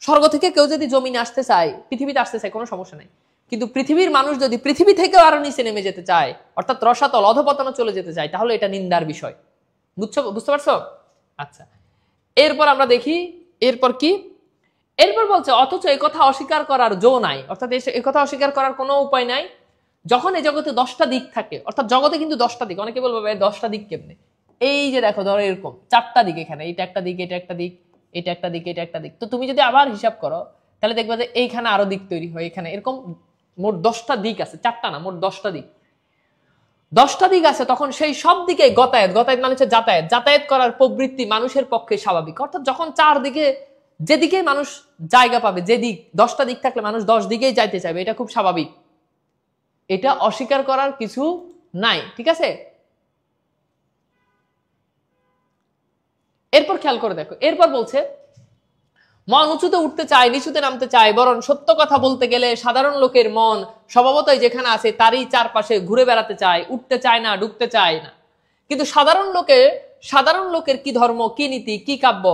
স্বর্গ থেকে কেউ যদি জমিনে আসতে চায়, পৃথিবীতে আসতে চায়, কোনো সমস্যা নেই। কিন্তু পৃথিবীর মানুষ যদি পৃথিবী থেকেও আরো নিচে নেমে যেতে চায়, অর্থাৎ রসাতল অধপতনে চলে যেতে চায়, তাহলে এটা নিন্দার বিষয়। বুঝতে পারছো? আচ্ছা, এরপর আমরা দেখি এরপর কি। এরপর বলছে অথচ এই কথা অস্বীকার করার জো নাই, অর্থাৎ এই কথা অস্বীকার করার কোনো উপায় নাই যখন এই জগতে 10টা দিক থাকে। অর্থাৎ জগতে কিন্তু 10টা দিক। অনেকে বলবে 10টা দিক কেমনে? এই যে দেখো, ধরো এরকম 4টা দিক, এখানে এটা একটা দিক, এটা একটা দিক, এটা একটা দিক, এটা একটা দিক। তো তুমি যদি আবার হিসাব করো তাহলে দেখবে যে এইখানে আরো দিক তৈরি হয়, এখানে এরকম মোট 10টা দিক আছে, 4টা না, মোট 10টা দিক। 10টা দিক আছে, তখন সেই সব দিকে গতায়াত মানে হচ্ছে যাতায়াত করার প্রবৃত্তি মানুষের পক্ষে স্বাভাবিক। অর্থাৎ যখন চারদিকে যেদিকে মানুষ জায়গা পাবে, যে দিক 10টা দিক থাকলে মানুষ 10 দিকেই যাইতে চাইবে, এটা খুব স্বাভাবিক, এটা অস্বীকার করার কিছু নাই। ঠিক আছে, এরপর খেয়াল করে দেখো, এরপর বলছে মন উঁচুতে উঠতে চায়, নিচুতে নামতে চায়, বরং সত্য কথা বলতে গেলে সাধারণ লোকের মন স্বভাবতই যেখানে আছে তারই চারপাশে ঘুরে বেড়াতে চায়, উঠতে চায় না, ডুবতে চায় না। কিন্তু সাধারণ লোকের কি ধর্ম, কি নীতি, কি কাব্য,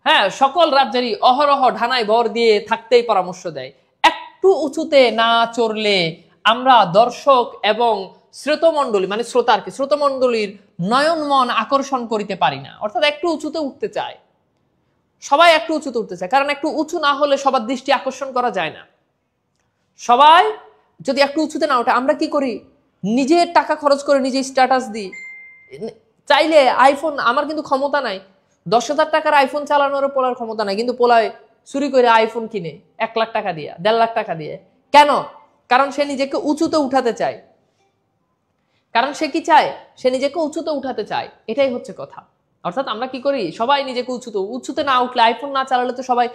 হ্যাঁ, সকল রাজ্যেরই অহরহ ঢানায় ভর দিয়ে থাকতেই পরামর্শ দেয়। একটু উঁচুতে না চড়লে আমরা দর্শক এবং শ্রোতমণ্ডলী মানে শ্রোতমণ্ডলীর নয়ন মন আকর্ষণ করিতে পারি না। অর্থাৎ একটু উঁচুতে উঠতে চায়, সবাই একটু উঁচুতে উঠতে চায়, কারণ একটু উঁচু না হলে সবার দৃষ্টি আকর্ষণ করা যায় না। সবাই যদি একটু উঁচুতে না ওঠে, আমরা কি করি? নিজের টাকা খরচ করে নিজে স্ট্যাটাস দিই। চাইলে আইফোন, আমার কিন্তু ক্ষমতা নাই 10,000 টাকার আইফোন চালানোরও পোলার ক্ষমতা নাই, কিন্তু পোলায় চুরি করে আইফোন কিনে 1 লাখ টাকা দিয়ে, 1.5 লাখ টাকা দিয়ে। কেন? কারণ সে নিজেকে উঁচুতে উঠাতে চায়। কারণ সে কি চায়? সে নিজেকে উঁচুতে উঠাতে চায়। এটাই হচ্ছে কথা। অর্থাৎ আমরা কি করি? সবাই নিজেকে উঁচুতে না উঠলে, আইফোন না চালালে তো সবাই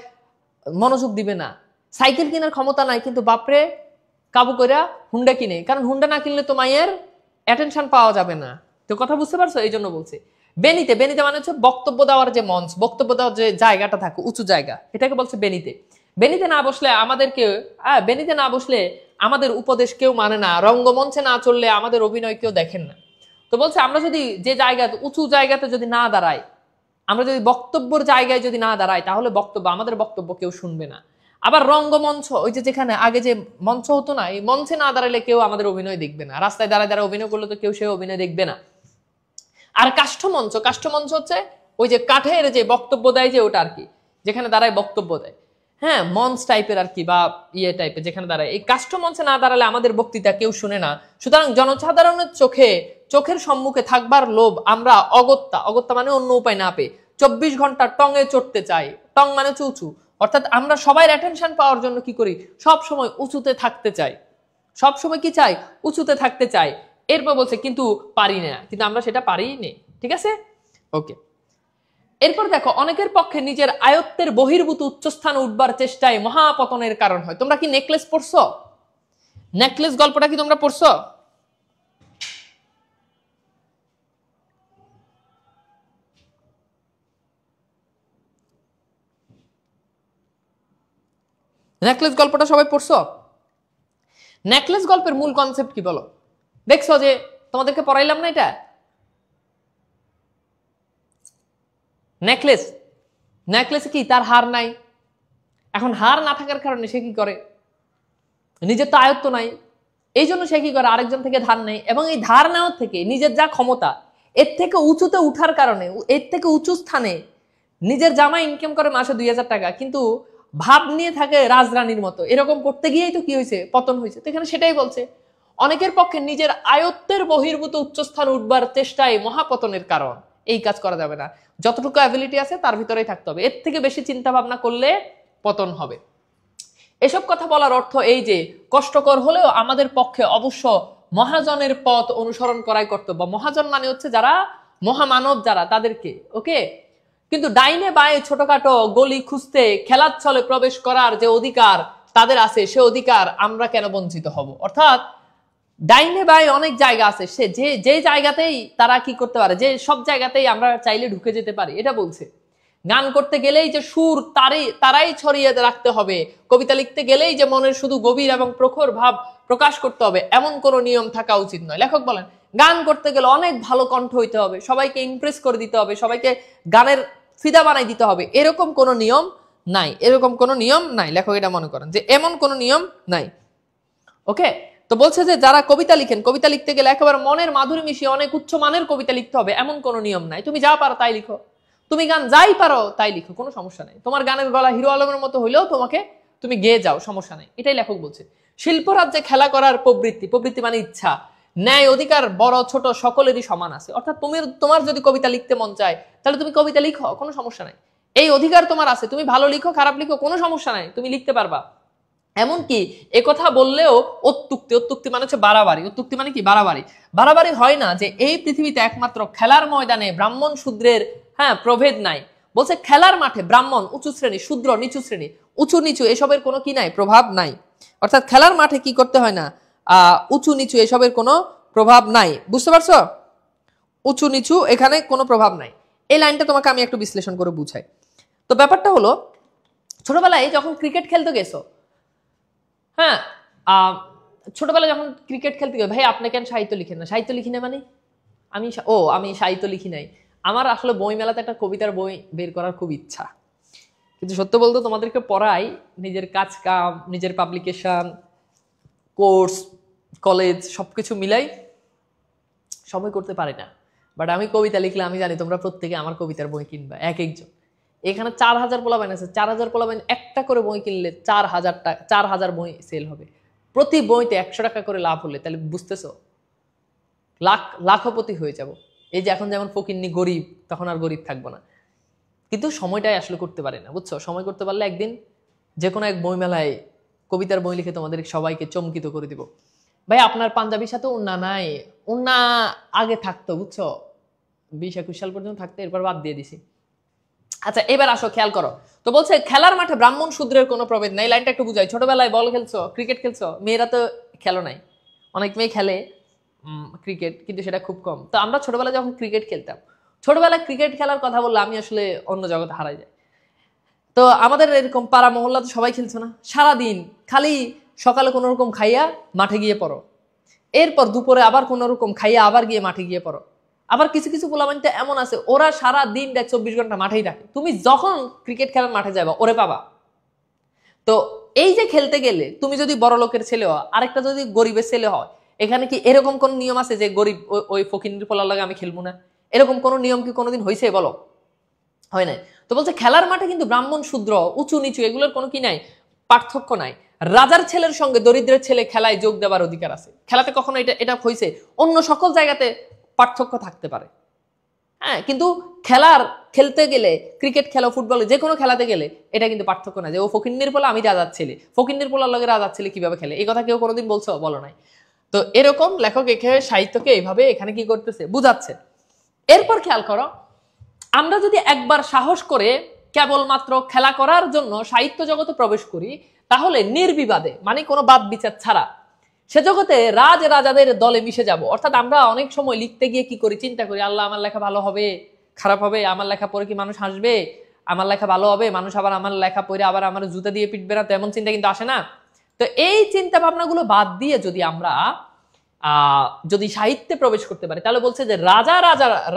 মনোযোগ দিবে না। সাইকেল কেনার ক্ষমতা নাই, কিন্তু বাপরে কাবু করে হুন্ডা কিনে, কারণ হুন্ডা না কিনলে তো মায়ের অ্যাটেনশন পাওয়া যাবে না। তো কথা বুঝতে পারছো? এই জন্য বলছি বেনিতে মানে হচ্ছে বক্তব্য দেওয়ার যে মঞ্চ, বক্তব্য দেওয়ার যে জায়গাটা থাকে, উঁচু জায়গা, এটাকে বলছে বেনিতে না বসলে আমাদের উপদেশ কেউ মানে না, রঙ্গমঞ্চে না চললে আমাদের অভিনয় কেউ দেখেন না। তো বলছে আমরা যদি যে জায়গাতে, উঁচু জায়গাতে যদি না দাঁড়াই, আমরা যদি বক্তব্যের জায়গায় যদি না দাঁড়াই, তাহলে আমাদের বক্তব্য কেউ শুনবে না। আবার রঙ্গমঞ্চ, ওই যে যেখানে আগে যে মঞ্চ হতো না, এই মঞ্চে না দাঁড়ালে কেউ আমাদের অভিনয় দেখবে না। রাস্তায় দাঁড়ায় অভিনয় করলে তো কেউ সে অভিনয় দেখবে না। আর কাষ্ঠমঞ্চ হচ্ছে ওই যে কাঠের যে বক্তব্য দেয় যে ওটা আর কি, যেখানে দাঁড়ায় বক্তব্য দেয়, হ্যাঁ, মঞ্চ টাইপের আর কি, বা টাইপের যেখানে দাঁড়ায়। এই কাষ্ঠমঞ্চে না দাঁড়ালে আমাদের বক্তৃতা কেউ শুনে না। সুতরাং জনসাধারণের চোখের সম্মুখে থাকবার লোভ আমরা অগত্যা মানে অন্য উপায় না পেয়ে 24 ঘন্টা টঙে চড়তে চাই। টং মানে উঁচু, অর্থাৎ আমরা সবাই অ্যাটেনশন পাওয়ার জন্য কি করি? সব সময় উঁচুতে থাকতে চাই। সব সময় কি চাই? উঁচুতে থাকতে চাই। এরপর বলছে কিন্তু পারি না, কিন্তু আমরা সেটা পারি না। ঠিক আছে, ওকে। এরপর দেখো, অনেকের পক্ষে নিজের আয়ত্তের বহির্ভূত উচ্চস্থানে উঠবার চেষ্টায় মহাপতনের কারণ হয়। তোমরা কি নেকলেস পড়ছো? নেকলেস গল্পটা কি তোমরা পড়ছো? নেকলেস গল্পটা সবাই পড়ছো? নেকলেস গল্পের মূল কনসেপ্ট কি বলো? দেখছো যে তোমাদেরকে পড়াইলাম না এটা? নেকলেস কি তার হার নাই? এখন হার না থাকার কারণে সে কি করে? নিজের তো আয়ত্ত নাই, এই জন্য সে কি করে? আরেকজন থেকে ধার নেয়, এবং এই ধার নেওয়ার থেকে নিজের যা ক্ষমতা, এর থেকে উঁচুতে উঠার কারণে, এর থেকে উঁচু স্থানে নিজের জামা ইনকাম করে মাসে 2000 টাকা, কিন্তু ভাব নিয়ে থাকে রাজরানীর মতো। এরকম করতে গিয়েই তো কি হয়েছে? পতন হয়েছে। তো এখানে সেটাই বলছে, অনেকের পক্ষে নিজের আয়ত্তের বহির্ভূত উচ্চস্থান উঠবার চেষ্টায় মহাপতনের কারণ। এই কাজ করা যাবে না, যতটুকু অ্যাবিলিটি আছে তার ভিতরেই থাকতে হবে, এর থেকে বেশি চিন্তা ভাবনা করলে পতন হবে। এসব কথা বলার অর্থ এই যে কষ্টকর হলেও আমাদের পক্ষে অবশ্য মহাজনের পথ অনুসরণ করাই কর্তব্য। মহাজন মানে হচ্ছে যারা মহামানব, যারা তাদেরকে, ওকে। কিন্তু ডাইনে বায়ে ছোটখাটো গলি খুঁজতে খেলার ছলে প্রবেশ করার যে অধিকার তাদের আছে, সে অধিকার আমরা কেন বঞ্চিত হব? অর্থাৎ ডাইনে বায়ে অনেক জায়গা আছে, সে যে জায়গাতেই তারা কি করতে পারে, যে সব জায়গাতেই আমরা চাইলে ঢুকে যেতে পারি, এটা বলছে। গান করতে গেলেই যে সুর তারাই ছড়িয়ে রাখতে হবে, কবিতা লিখতে গেলেই যে মনের শুধু গভীর এবং প্রখর ভাব প্রকাশ করতে হবে, এমন কোনো নিয়ম থাকা উচিত নয়। লেখক বলেন গান করতে গেলে অনেক ভালো কণ্ঠ হইতে হবে, সবাইকে ইমপ্রেস করে দিতে হবে, সবাইকে গানের ফিদা বানাই দিতে হবে, এরকম কোনো নিয়ম নাই, এরকম কোনো নিয়ম নাই। লেখক এটা মনে করেন যে এমন কোনো নিয়ম নাই, ওকে। তো বলছে যে যারা কবিতা লিখেন, কবিতা লিখতে গেলে একেবারে মনের মাধুরী মিশিয়ে অনেক উচ্চ মানের কবিতা লিখতে হবে, এমন কোনো নিয়ম নাই। তুমি যা পারো তাই লিখো, তুমি গান যাই পারো তাই লিখো, কোনো সমস্যা নেই। তোমার গানের গলা হিরো আলমের মতো হইলেও তুমি গেয়ে যাও, সমস্যা নেই। এটাই লেখক বলছে। শিল্পরাজ্যে খেলা করার প্রবৃত্তি মানে ইচ্ছা, ন্যায় অধিকার বড় ছোট সকলেরই সমান আছে। অর্থাৎ তোমার যদি কবিতা লিখতে মন চায় তাহলে তুমি কবিতা লিখো, কোনো সমস্যা নাই, এই অধিকার তোমার আছে। তুমি ভালো লিখো খারাপ লিখো, কোনো সমস্যা নাই, তুমি লিখতে পারবা। এমনকি একথা বললেও অত্যুক্তি মানে হচ্ছে বাড়াবাড়ি। অত্যুক্তি মানে কি? বাড়াবাড়ি হয় না যে এই পৃথিবীতে একমাত্র খেলার ময়দানে ব্রাহ্মণ শূদ্রের প্রভেদ নাই। বলছে খেলার মাঠে ব্রাহ্মণ উঁচু শ্রেণী, শূদ্র নিচু শ্রেণী, উঁচু নিচু এসবের কোনো কি নাই, প্রভাব নাই। অর্থাৎ খেলার মাঠে কি করতে হয় না, উঁচু নিচু এসবের কোনো প্রভাব নাই। বুঝতে পারছো? উঁচু নিচু এখানে কোনো প্রভাব নাই। এই লাইনটা তোমাকে আমি একটু বিশ্লেষণ করে বুঝাই। তো ব্যাপারটা হলো, ছোটবেলায় যখন ক্রিকেট খেলতে গেছো, ছোটবেলায় যখন ক্রিকেট খেলতে গেছো, ভাই আপনি কেন সাহিত্য লিখেন না? সাহিত্য লিখি না মানে আমি সাহিত্য লিখি নাই। আমার আসলে বই মেলাতে একটা কবিতার বই বের করার খুব ইচ্ছা, কিন্তু সত্য বলতে তোমাদেরকে পড়াই, নিজের কাজ কাম, নিজের পাবলিকেশন, কোর্স, কলেজ সবকিছু মিলাই সময় করতে পারি না। বাট আমি কবিতা লিখলে আমি জানি তোমরা প্রত্যেকে আমার কবিতার বই কিনবা, এক একজন। এখানে 4000 পোলাপাইন আছে, 4000 পোলাপাইন একটা করে বই কিনলে 4000 বই সেল হবে। প্রতি বইতে 100 টাকা করে লাভ হলে তাহলে বুঝতেছো লাখপতি হয়ে যাব। এই যে এখন যেমন ফকিন্নি গরিব, তখন আর গরিব থাকবো না। কিন্তু সময়টাই আসলে করতে পারি না, বুঝছো? সময় করতে পারলে একদিন যে কোনো এক বই মেলায় কবিতার বই লিখে তোমাদের সবাইকে চমকিত করে দিব। ভাই আপনার পাঞ্জাবির সাথে উন্না নাই, উন্না আগে থাকতো, বুঝছো? 20-21 সাল পর্যন্ত থাকতো, এরপর বাদ দিয়ে দিছি। আচ্ছা এবার আসো, খেয়াল করো। তো বলছে খেলার মাঠে ব্রাহ্মণ শূদ্রের কোনো প্রভেদ নাই। লাইনটা একটু বুঝাই। ছোটবেলায় বল খেলছো, ক্রিকেট খেলছো, মেয়েরা তো খেলো নাই, অনেক মেয়ে খেলে ক্রিকেট, কিন্তু সেটা খুব কম। তো আমরা ছোটবেলায় যখন ক্রিকেট খেলতাম, ছোটবেলায় ক্রিকেট খেলার কথা বললে আমি আসলে অন্য জগতে হারাই যাই। তো আমাদের এরকম পাড়া মহল্লাতে সবাই খেলছো না, সারাদিন খালি সকালে কোনো রকম খাইয়া মাঠে গিয়ে পড়ো, এরপর দুপুরে আবার কোনো রকম খাইয়া আবার গিয়ে মাঠে গিয়ে পড়ো। আবার কিছু কিছু পোলাপাইনটা এমন আছে, ওরা সারা দিন 24 ঘন্টা মাঠেই থাকে। তুমি যখন ক্রিকেট খেলার মাঠে যাবা ওরে পাবা। তো এই যে খেলতে গেলে তুমি যদি বড় লোকের ছেলে হয়, আরেকটা যদি গরিবের ছেলে হয়, এখানে কি এরকম কোন নিয়ম আছে যে গরিব ওই ফকিন্নির পোলার লাগে আমি খেলবো না? এরকম কোন নিয়ম কি কোনোদিন হয়েছে? বলো, হয় নাই। তো বলছে খেলার মাঠে কিন্তু ব্রাহ্মণ শূদ্র, উঁচু নিচু এগুলোর কোনো কি নাই, পার্থক্য নাই। রাজার ছেলের সঙ্গে দরিদ্রের ছেলে খেলায় যোগ দেওয়ার অধিকার আছে। খেলাতে কখনো এটা হয়েছে? অন্য সকল জায়গাতে পার্থক্য থাকতে পারে, কিন্তু খেলতে গেলে, ক্রিকেট খেলা, ফুটবলে যে কোনো খেলাতে গেলে এটা কিন্তু পার্থক্য না যে ও ফকিন্নির পোলা আমি রাজার ছেলে, ফকিন্নির পোলার লগে রাজার ছেলে কিভাবে খেলে, এই কথা কেউ কোনোদিন বলছো? বলো নাই। তো এরকম লেখক এখানে সাহিত্যকে এইভাবে এখানে কি করতেছে, বুঝাচ্ছে। এরপর খেয়াল করো, আমরা যদি একবার সাহস করে কেবলমাত্র খেলা করার জন্য সাহিত্য জগতে প্রবেশ করি, তাহলে নির্বিবাদে মানে কোনো বাদ বিচার ছাড়া সে জগতে রাজাদের দলে মিশে যাব। অর্থাৎ আমরা অনেক সময় লিখতে গিয়ে কি করি, চিন্তা করি আল্লাহ আমার লেখা ভালো হবে খারাপ হবে, আমার লেখা পড়ে কি মানুষ হাসবে, আমার লেখা ভালো হবে, মানুষ আবার আমার লেখা পড়ে আবার আমার জুতা দিয়ে পিটবে না, তেমন চিন্তা কিন্তু আসে না। তো এই চিন্তা ভাবনাগুলো বাদ দিয়ে যদি আমরা যদি সাহিত্যে প্রবেশ করতে পারি, তাহলে বলছে যে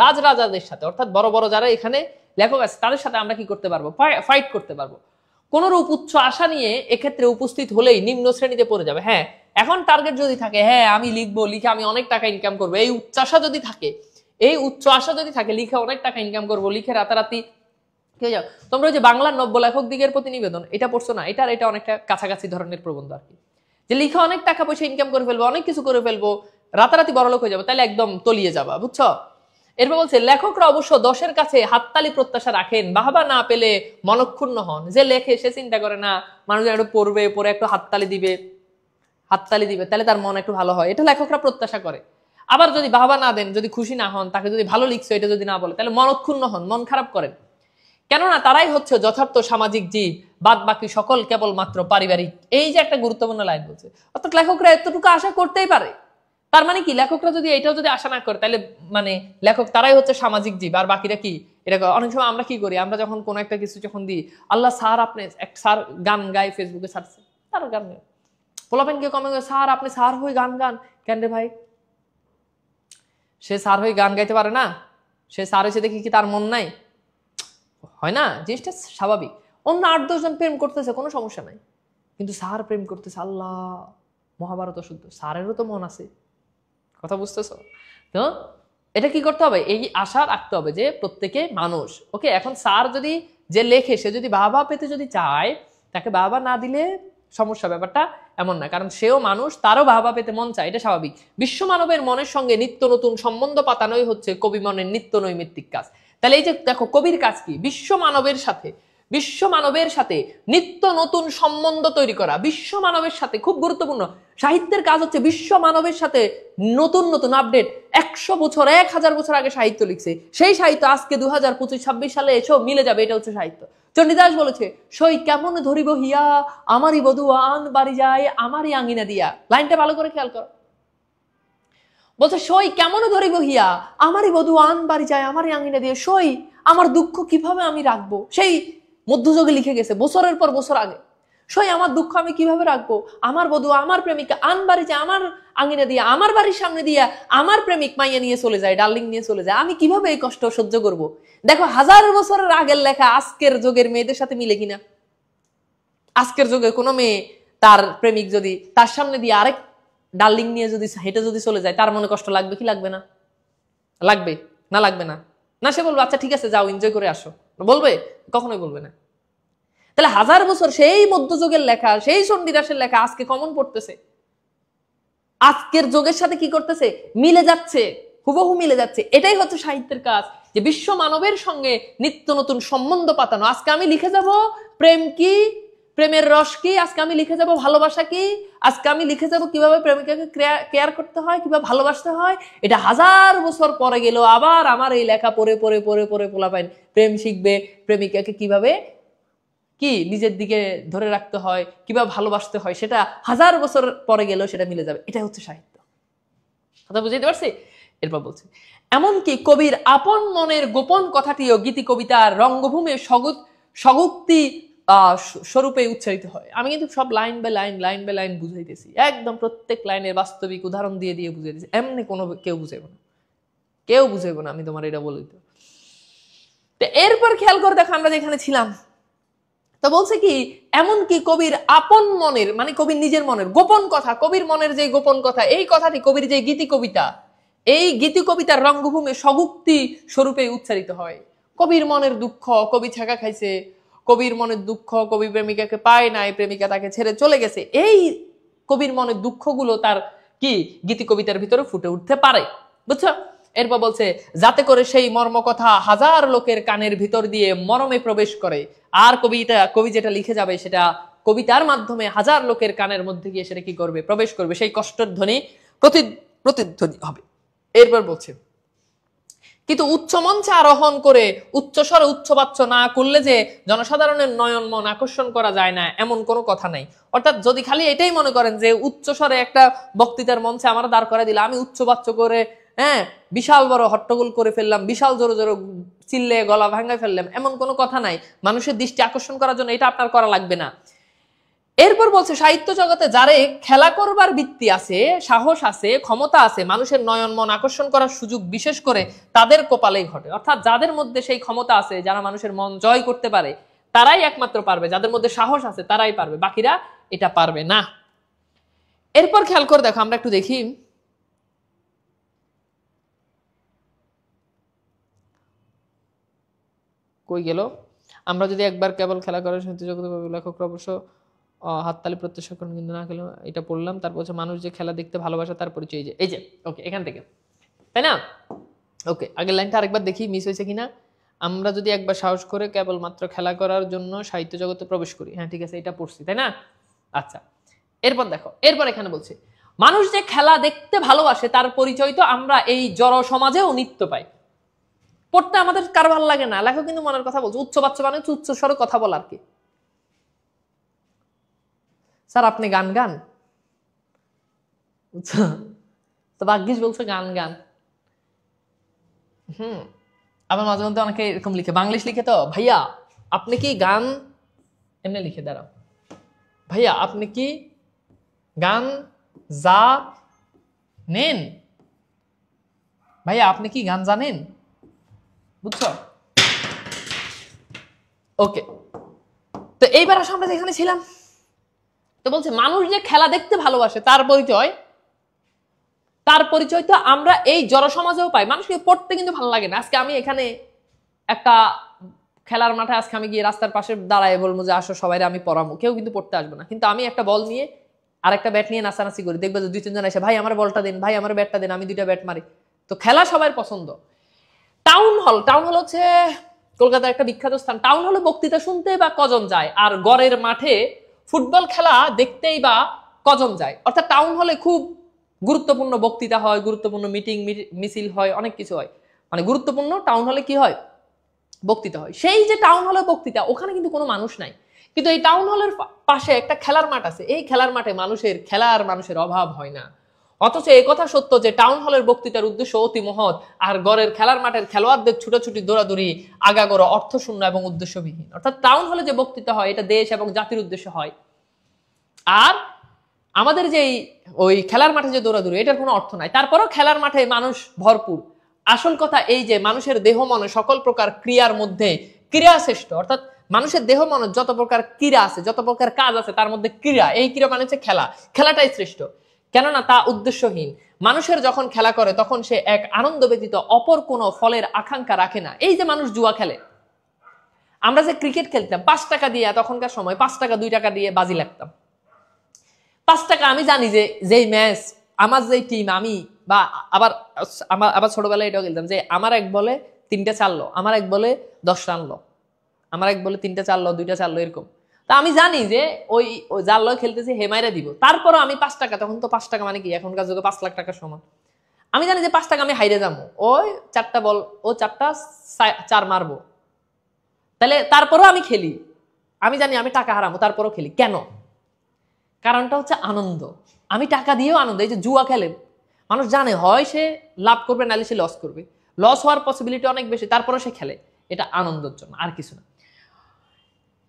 রাজাদের সাথে, অর্থাৎ বড় বড় যারা এখানে লেখক আছে তাদের সাথে আমরা কি করতে পারবো, ফাইট করতে পারবো। কোন রূপ উচ্চ আশা নিয়ে এক্ষেত্রে উপস্থিত হলেই নিম্ন শ্রেণীতে পড়ে যাবে। এখন টার্গেট যদি থাকে আমি লিখবো, লিখে আমি অনেক টাকা ইনকাম করবো, এই উচ্চ আশা যদি থাকে লিখে অনেক টাকা ইনকাম করবো, লিখে রাতারাতি কে যাও। তোমরা ওই যে বাংলার নব্য লেখক দিগের প্রতিনিবেদন এটা পড়ছো না? এটা অনেকটা কাছাকাছি ধরনের প্রবন্ধ আর কি। যে লিখে অনেক টাকা পয়সা ইনকাম করে ফেলবো, অনেক কিছু করে ফেলবো, রাতারাতি বড়লোক হয়ে যাবো, তাহলে একদম তলিয়ে যাবা, বুঝছো? এরপর বলছে লেখকরা অবশ্য দশের কাছে হাততালি প্রত্যাশা রাখেন, বাহবা না পেলে মনক্ষুণ্ণ হন। যে লেখে সে চিন্তা করে না মানুষ একটু পড়বে, পড়ে একটু হাততালি দিবে, তাহলে তার মন একটু ভালো হয়, এটা লেখকরা প্রত্যাশা করে। আবার যদি বাহবা না দেন, যদি খুশি না হন, তাকে যদি ভালো লিখছো এটা যদি না বলে, তাহলে মনক্ষুণ্ণ হন, মন খারাপ করেন। কেননা তারাই হচ্ছে যথার্থ সামাজিক জীব, বাদ বাকি সকল কেবলমাত্র পারিবারিক। এই যে একটা গুরুত্বপূর্ণ লাইন বলছে, অর্থাৎ লেখকরা এতটুকু আশা করতেই পারে। তার মানে কি, লেখকরা যদি এটাও যদি আশা না করে, তাহলে মানে লেখক তারাই হচ্ছে সামাজিক জীব, আর বাকিরা কি? এটা অনেক সময় আমরা কি করি, আমরা যখন কোনো একটা কিছু যখন দিই, আল্লাহ স্যার আপনি এক স্যার গান গায় ফেসবুকে ছাড়ছে, তার গান গায়, পোলাপেন কেউ কমে, স্যার আপনি স্যার হয়ে গান গান কেন রে ভাই? সে স্যার হয়ে গান গাইতে পারে না? সে স্যার হয়েছে দেখি কি তার মন নাই? হয় না, জিনিসটা স্বাভাবিক। অন্য 8-10 জন প্রেম করতেছে, কোনো সমস্যা নাই, কিন্তু স্যার প্রেম করতেছে, আল্লাহ মহাভারত শুদ্ধ, স্যারেরও তো মন আছে। কথা বুঝতেছ তো? এটা কি করতে হবে, এই আশা রাখতে হবে যে প্রত্যেকে মানুষ। ওকে, এখন স্যার যদি যে লেখে সে যদি বাবা পেতে যদি চায়, তাকে বাবা না দিলে সমস্যা, ব্যাপারটা এমন না, কারণ সেও মানুষ, তারও বাবা পেতে মন চায়, এটা স্বাভাবিক। বিশ্ব মানবের মনের সঙ্গে নিত্য নতুন সম্বন্ধ পাতানোই হচ্ছে কবি মনের নিত্য নৈমিত্তিক কাজ। তাহলে এই যে দেখো, কবির কাজ কি? বিশ্ব মানবের সাথে নিত্য নতুন সম্বন্ধ তৈরি করা। বিশ্ব মানবের সাথে খুব গুরুত্বপূর্ণ, সাহিত্যের কাজ হচ্ছে বিশ্ব মানবের সাথে নতুন নতুন আপডেট। 100 বছর 1000 বছর আগে সাহিত্য লিখছে, সেই সাহিত্য আজকে 2025-26 সালে এসেও মিলে যাবে, এটা হচ্ছে সাহিত্য। চণ্ডীদাস বলেছে, সই কেমন ধরিব হিয়া, আমারই বধূ আন বাড়ি যায় আমারই আঙিনা দিয়া। লাইনটা ভালো করে খেয়াল করো, বলছে সই কেমন ধরিব হিয়া, আমারই বধূ আন বাড়ি যায় আমারই আঙিনা দিয়ে। সই আমার দুঃখ কিভাবে আমি রাখবো, সেই মধ্যযুগে লিখে গেছে বছরের পর বছর আগে। সই আমার দুঃখ আমি কিভাবে রাখবো, আমার বধূ আমার প্রেমিকা আন বাড়ি যায় আমার আঙিনা দিয়া, আমার বাড়ির সামনে দিয়া আমার প্রেমিক মাইয়া নিয়ে চলে যায়, ডার্লিং নিয়ে চলে যায়, আমি কিভাবে এই কষ্ট সহ্য করব? দেখো, 1000 বছরের আগের লেখা আজকের যুগের মেয়েদের সাথে মিলে কিনা? আজকের যুগে কোনো মেয়ে তার প্রেমিক যদি তার সামনে দিয়ে আরেক ডার্লিং নিয়ে যদি হেঁটে যদি চলে যায়, তার মনে কষ্ট লাগবে কি লাগবে না? লাগবে না? লাগবে না? না, সে বলবে আচ্ছা ঠিক আছে যাও এনজয় করে আসো, বলবে? কখনোই বলবে না। তাহলে 1000 বছর সেই মধ্যযুগের লেখা, সেই চণ্ডীদাসের লেখা আজকে কমন পড়তেছে, আজকের যুগের সাথে কি করতেছে? মিলে যাচ্ছে, হুবহু মিলে যাচ্ছে। এটাই হচ্ছে সাহিত্যের কাজ, যে বিশ্ব মানবের সঙ্গে নিত্য নতুন সম্বন্ধ পাতানো। আজকে আমি লিখে যাব প্রেম কি, প্রেমের রস কি, আজকে আমি লিখে যাব ভালোবাসা কি, আজকে আমি লিখে যাব কিভাবে প্রেমিকাকে কেয়ার করতে হয়, কিভাবে ভালোবাসতে হয়। এটা 1000 বছর পরে গেল, আবার আমার এই লেখা পড়ে পড়ে পড়ে পড়ে পোলাপাইন প্রেম শিখবে, প্রেমিকাকে কিভাবে কি নিজের দিকে ধরে রাখতে হয়, কিভাবে ভালোবাসতে হয়, সেটা 1000 বছর পরে গেলেও সেটা মিলে যাবে। এটা হচ্ছে সাহিত্য। কথা বুঝতে পারছি? এরপর বলছি, এমনকি কবির আপন মনের গোপন কথাটিও গীতি কবিতার রঙ্গভূমি স্বগুক্তি স্বরূপে উচ্চারিত হয়। আমি কিন্তু সব লাইন বাই লাইন বুঝাইতেছি, একদম প্রত্যেক লাইনের বাস্তবিক উদাহরণ দিয়ে দিয়ে বুঝাইতেছি। এমনি কোনো কেউ বুঝাইবো না, আমি তোমার এটা বলি। তো এরপর খেয়াল করে দেখো, আমরা যেখানে ছিলাম, তো বলছে কি, এমনকি কবির আপন মনের, মানে কবির নিজের মনের গোপন কথা, কবির মনের যে গোপন কথা, এই কথাটি কবির যে গীতি কবিতা, এই গীতি কবিতার রঙ্গভূমি স্বগুক্তি স্বরূপে উচ্চারিত হয়। কবির মনের দুঃখ, কবি ছাকা খাইছে, কবির মনের দুঃখ, কবি প্রেমিকাকে পায় নাই, প্রেমিকা তাকে ছেড়ে চলে গেছে, এই কবির মনের দুঃখগুলো তার কি গীতি কবিতার ভিতরে ফুটে উঠতে পারে, বুঝছো? এরপর বলছে, যাতে করে সেই মর্মকথা 1000 লোকের কানের ভিতর দিয়ে মরমে প্রবেশ করে। আর কবি যেটা লিখে যাবে সেটা কবিতার মাধ্যমে 1000 লোকের কানের মধ্যে গিয়ে সেটা কি করবে? প্রবেশ করবে, সেই কষ্টের ধ্বনি প্রতিধ্বনি হবে। এরপর বলছে, কিন্তু উচ্চ মঞ্চে আরোহণ করে উচ্চস্বরে উচ্চবাচ্য না করলে যে জনসাধারণের নয়ন মন আকর্ষণ করা যায় না, এমন কোনো কথা নাই। অর্থাৎ যদি খালি এটাই মনে করেন যে উচ্চস্বরে একটা বক্তৃতার মঞ্চে আমার দাঁড় করে দিলে, আমি উচ্চবাচ্য করে বিশাল বড় হট্টগোল করে ফেললাম, বিশাল জোরে জোরে চিল্লে গলা ভাঙায় ফেললাম, এমন কোনো কথা নাই। মানুষের দৃষ্টি আকর্ষণ করার জন্য এটা আপনার করা লাগবে না। এরপর বলছে, সাহিত্য জগতে যারে খেলা করবার বৃত্তি আছে, সাহস আছে, ক্ষমতা আছে, মানুষের নয়ন মন আকর্ষণ করার সুযোগ বিশেষ করে তাদের কপালেই ঘটে। অর্থাৎ যাদের মধ্যে সেই ক্ষমতা আছে, যারা মানুষের মন জয় করতে পারে, তারাই একমাত্র পারবে, যাদের মধ্যে সাহস আছে তারাই পারবে, বাকিরা এটা পারবে না। এরপর খেয়াল করে দেখো, আমরা একটু দেখি, কই গেল? আমরা যদি একবার কেবল খেলা করে সাহিত্য জগতে লেখকরা অবশ্য হাততালি প্রত্যাশা করেন কিন্তু না খেলে, এটা পড়লাম। তারপর হচ্ছে মানুষ যে খেলা দেখতে ভালোবাসে তার পরিচয়, এই যে ওকে, এখান থেকে, তাই না? ওকে, আগের লাইনটা আরেকবার দেখি মিস হয়েছে কিনা। আমরা যদি একবার সাহস করে কেবলমাত্র খেলা করার জন্য সাহিত্য জগতে প্রবেশ করি, হ্যাঁ ঠিক আছে, এটা পড়ছি তাই না? আচ্ছা, এরপর দেখো, এরপর এখানে বলছে মানুষ যে খেলা দেখতে ভালোবাসে তার পরিচয় তো আমরা এই জড় সমাজেও নিত্য পাই। পড়তে আমাদের কার ভালো লাগে না, লেখক কিন্তু মনের কথা বলছে। উচ্চ বাচ্চা মানে উচ্চ স্বরে কথা বলা আর কি। স্যার আপনি গান গান, তো ভাগ্যিস বলছে গান গান। আবার মাঝে মধ্যে অনেকে এরকম লিখে, বাংলিশ লিখে, তো ভাইয়া আপনি কি গান, এমনি লিখে, দাঁড়াও, ভাইয়া আপনি কি গান জানেন, ভাইয়া আপনি কি গান জানেন, বুঝছো? ওকে, তো এইবার আসলে আমরা যেখানে ছিলাম, তো বলছে মানুষ যে খেলা দেখতে ভালোবাসে তার পরিচয় তো আমরা এই জড়সমাজেও পাই। মানুষকে পড়তে কিন্তু ভালো লাগে না। আজকে আমি এখানে একটা খেলার মাঠে, আজকে আমি গিয়ে রাস্তার পাশে দাঁড়ায় বলবো যে আসো সবাই আমি পড়াবো, কেউ কিন্তু পড়তে আসবে না। কিন্তু আমি একটা বল নিয়ে আর একটা ব্যাট নিয়ে নাচানাচি করি, দেখবে যে 2-3 জন এসে ভাই আমার বলটা দিন, ভাই আমার ব্যাটটা দিন, আমি 2টা ব্যাট মারি। তো খেলা সবার পছন্দ। টাউন হল হচ্ছে কলকাতার একটা বিখ্যাত স্থান। টাউন হলে বক্তৃতা শুনতে বা কজন যায়, আর গড়ের মাঠে ফুটবল খেলা দেখতেই বা কজন যায়। অর্থাৎ টাউন হলে খুব গুরুত্বপূর্ণ বক্তৃতা হয়, গুরুত্বপূর্ণ মিটিং মিছিল হয়, অনেক কিছু হয়। মানে গুরুত্বপূর্ণ টাউন হলে কি হয়, বক্তৃতা হয়। সেই যে টাউন হলে বক্তৃতা, ওখানে কিন্তু কোনো মানুষ নাই, কিন্তু এই টাউন হলের পাশে একটা খেলার মাঠ আছে। এই খেলার মাঠে মানুষের অভাব হয় না। অথচ এই কথা সত্য যে টাউন হলের বক্তৃতার উদ্দেশ্য অতি মহৎ, আর গড়ের খেলার মাঠের খেলোয়াড়দের ছুটাছুটি, দৌড়াদৌড়ি, আগাগোড়া অর্থশূন্য এবং উদ্দেশ্যবিহীন। অর্থাৎ টাউন হলে যে বক্তৃতা হয় এটা দেশ এবং জাতির উদ্দেশ্যে হয়, আর আমাদের যে ওই খেলার মাঠে যে দৌড়াদৌড়ি, এটার কোনো অর্থ নাই। তারপরও খেলার মাঠে মানুষ ভরপুর। আসল কথা এই যে মানুষের দেহ মনে সকল প্রকার ক্রিয়ার মধ্যে ক্রিয়া শ্রেষ্ঠ। অর্থাৎ মানুষের দেহ মনে যত প্রকার ক্রিয়া আছে, যত প্রকার কাজ আছে, তার মধ্যে ক্রিয়া, এই ক্রিয়া মানে হচ্ছে খেলা, খেলাটাই শ্রেষ্ঠ। কেননা তা উদ্দেশ্যহীন। মানুষের যখন খেলা করে তখন সে এক আনন্দ ব্যতীত অপর কোনো ফলের আকাঙ্ক্ষা রাখে না। এই যে মানুষ জুয়া খেলে, আমরা যে ক্রিকেট খেলতাম 5 টাকা দিয়ে, তখনকার সময় 5 টাকা 2 টাকা দিয়ে বাজি লাগতাম। 5 টাকা, আমি জানি যে যেই ম্যাচ আমার যেই টিম, আমি বা আবার ছোটবেলায় এটাও খেলতাম যে আমার এক বলে 3টা 4 লো, আমার এক বলে 10 রান লো, আমার এক বলে 3টা 4 লো, 2টা 4 লো, এরকম। তা আমি জানি যে ওই যার লয় খেলতেছি হেমাইরা দিব। তারপরও আমি 5 টাকা, তখন তো 5 টাকা মানে কি এখনকার যুগে 5 লাখ টাকার সমান। আমি জানি যে 5 টাকা আমি হাইরে যাবো, ওই 4টা বল, ও 4টা 4 মারবো, তাহলে তারপরও আমি খেলি। আমি জানি আমি টাকা হারাবো, তারপরও খেলি। কেন? কারণটা হচ্ছে আনন্দ। আমি টাকা দিয়েও আনন্দ। এই যে জুয়া খেলে মানুষ জানে হয় সে লাভ করবে, নাহলে সে লস করবে, লস হওয়ার পসিবিলিটি অনেক বেশি, তারপরে সে খেলে। এটা আনন্দের জন্য, আর কিছু না।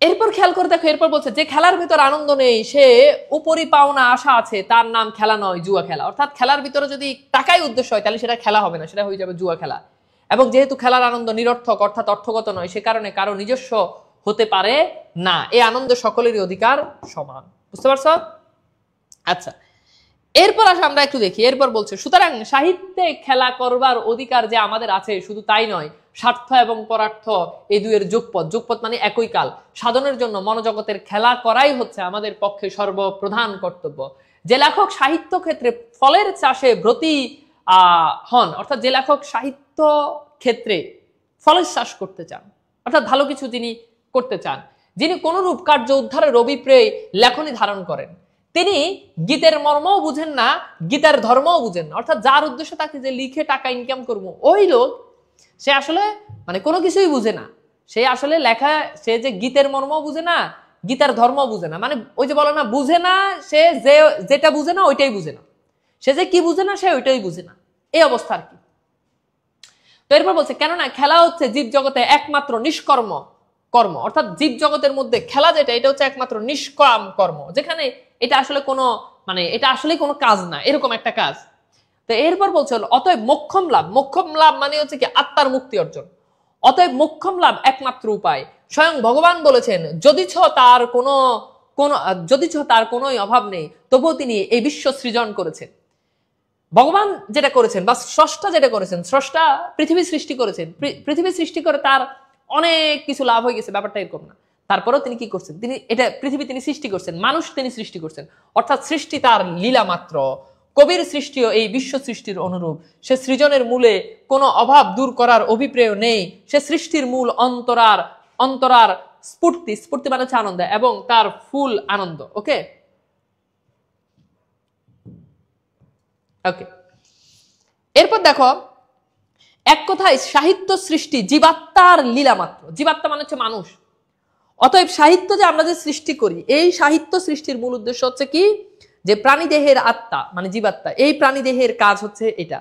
এরপর খেয়াল করে দেখো, এরপর বলছে যে খেলার ভিতর আনন্দ নেই সে উপরি পাওনা আশা আছে, তার নাম খেলা নয় জুয়া খেলা। অর্থাৎ খেলার ভিতরে যদি টাকাই উদ্দেশ্য হয় তাহলে সেটা খেলা হবে না, সেটা হয়ে যাবে জুয়া খেলা। এবং যেহেতু খেলার আনন্দ নিরর্থক অর্থাৎ অর্থগত নয়, সে কারণে কারো নিজস্ব হতে পারে না। এই আনন্দ সকলেরই অধিকার সমান। বুঝতে পারছো? আচ্ছা, এরপর আসে আমরা একটু দেখি। এরপর বলছে সুতরাং সাহিত্যে খেলা করবার অধিকার যে আমাদের আছে, শুধু তাই নয়, স্বার্থ এবং পরার্থ এই দুয়ের যোগপথ মানে একই কাল সাধনের জন্য মনোজগতের খেলা করাই হচ্ছে আমাদের পক্ষে সর্বপ্রধান কর্তব্য। যে লেখক সাহিত্য ক্ষেত্রে ফলের চাষে ব্রতী হন, অর্থাৎ যে লেখক সাহিত্য ক্ষেত্রে ফলের চাষ করতে চান, অর্থাৎ ভালো কিছু যিনি করতে চান, যিনি কোনরূপ কার্য উদ্ধারের অভিপ্রায়ে লেখনী ধারণ করেন, তিনি গীতের মর্মও বুঝেন না, গীতার ধর্মও বুঝেন না। অর্থাৎ যার উদ্দেশ্য তাকে যে লিখে টাকা ইনকাম করবো, ওই লোক সে আসলে মানে কোনো কিছুই বুঝে না। সে আসলে লেখা, সে যে গীতের মর্মও বুঝে না, গীতার ধর্মও বুঝে না। মানে ওই যে বলে না, বুঝে না, সে যেটা বুঝে না ওইটাই বুঝে না, সে যে কি বুঝে না সে ওইটাই বুঝে না, এই অবস্থা আর কি। তো এরপর বলছে কেননা খেলা হচ্ছে জীব জগতে একমাত্র নিষ্কর্ম কর্ম। অর্থাৎ জীব জগতের মধ্যে খেলা যেটা, এটা হচ্ছে একমাত্র নিষ্কাম কর্ম, যেখানে এটা আসলে কোনো মানে এটা আসলে কোনো কাজ না, এরকম একটা কাজ। তো এরপর বলছে অতএব মোক্ষম লাভ মানে হচ্ছে কি আত্মার মুক্তি অর্জন। অতএব মোক্ষম লাভ একমাত্র উপায়। স্বয়ং ভগবান বলেছেন যদিচ তার কোনোই অভাব নেই, তবুও তিনি এই বিশ্ব সৃজন করেছেন। ভগবান যেটা করেছেন বা স্রষ্টা যেটা করেছেন, স্রষ্টা পৃথিবী সৃষ্টি করেছেন, পৃথিবী সৃষ্টি করে তার অনেক কিছু লাভ হয়ে গেছে, ব্যাপারটা এরকম না। তারপরেও তিনি কি করছেন, তিনি এটা পৃথিবী তিনি সৃষ্টি করছেন, মানুষ তিনি সৃষ্টি করছেন, অর্থাৎ সৃষ্টি তার লীলা মাত্র। কবির সৃষ্টিও এই বিশ্ব সৃষ্টির অনুরূপ। সে সৃজনের মূলে কোনো অভাব দূর করার অভিপ্রায় নেই। সে সৃষ্টির মূল অন্তরার স্ফূর্তি, স্ফূর্তি মানে হচ্ছে আনন্দ, এবং তার ফুল আনন্দ। ওকে ওকে, এরপর দেখো, এক কথায় সাহিত্য সৃষ্টি জীবাত্মার লীলা মাত্র। জীবাত্মা মানে হচ্ছে মানুষ। অতএব সাহিত্য যে আমরা যে সৃষ্টি করি, এই সাহিত্য সৃষ্টির মূল উদ্দেশ্য হচ্ছে কি, যে প্রাণীদেহের আত্মা মানে জীবাত্মা, এই প্রাণীদেহের কাজ হচ্ছে এটা।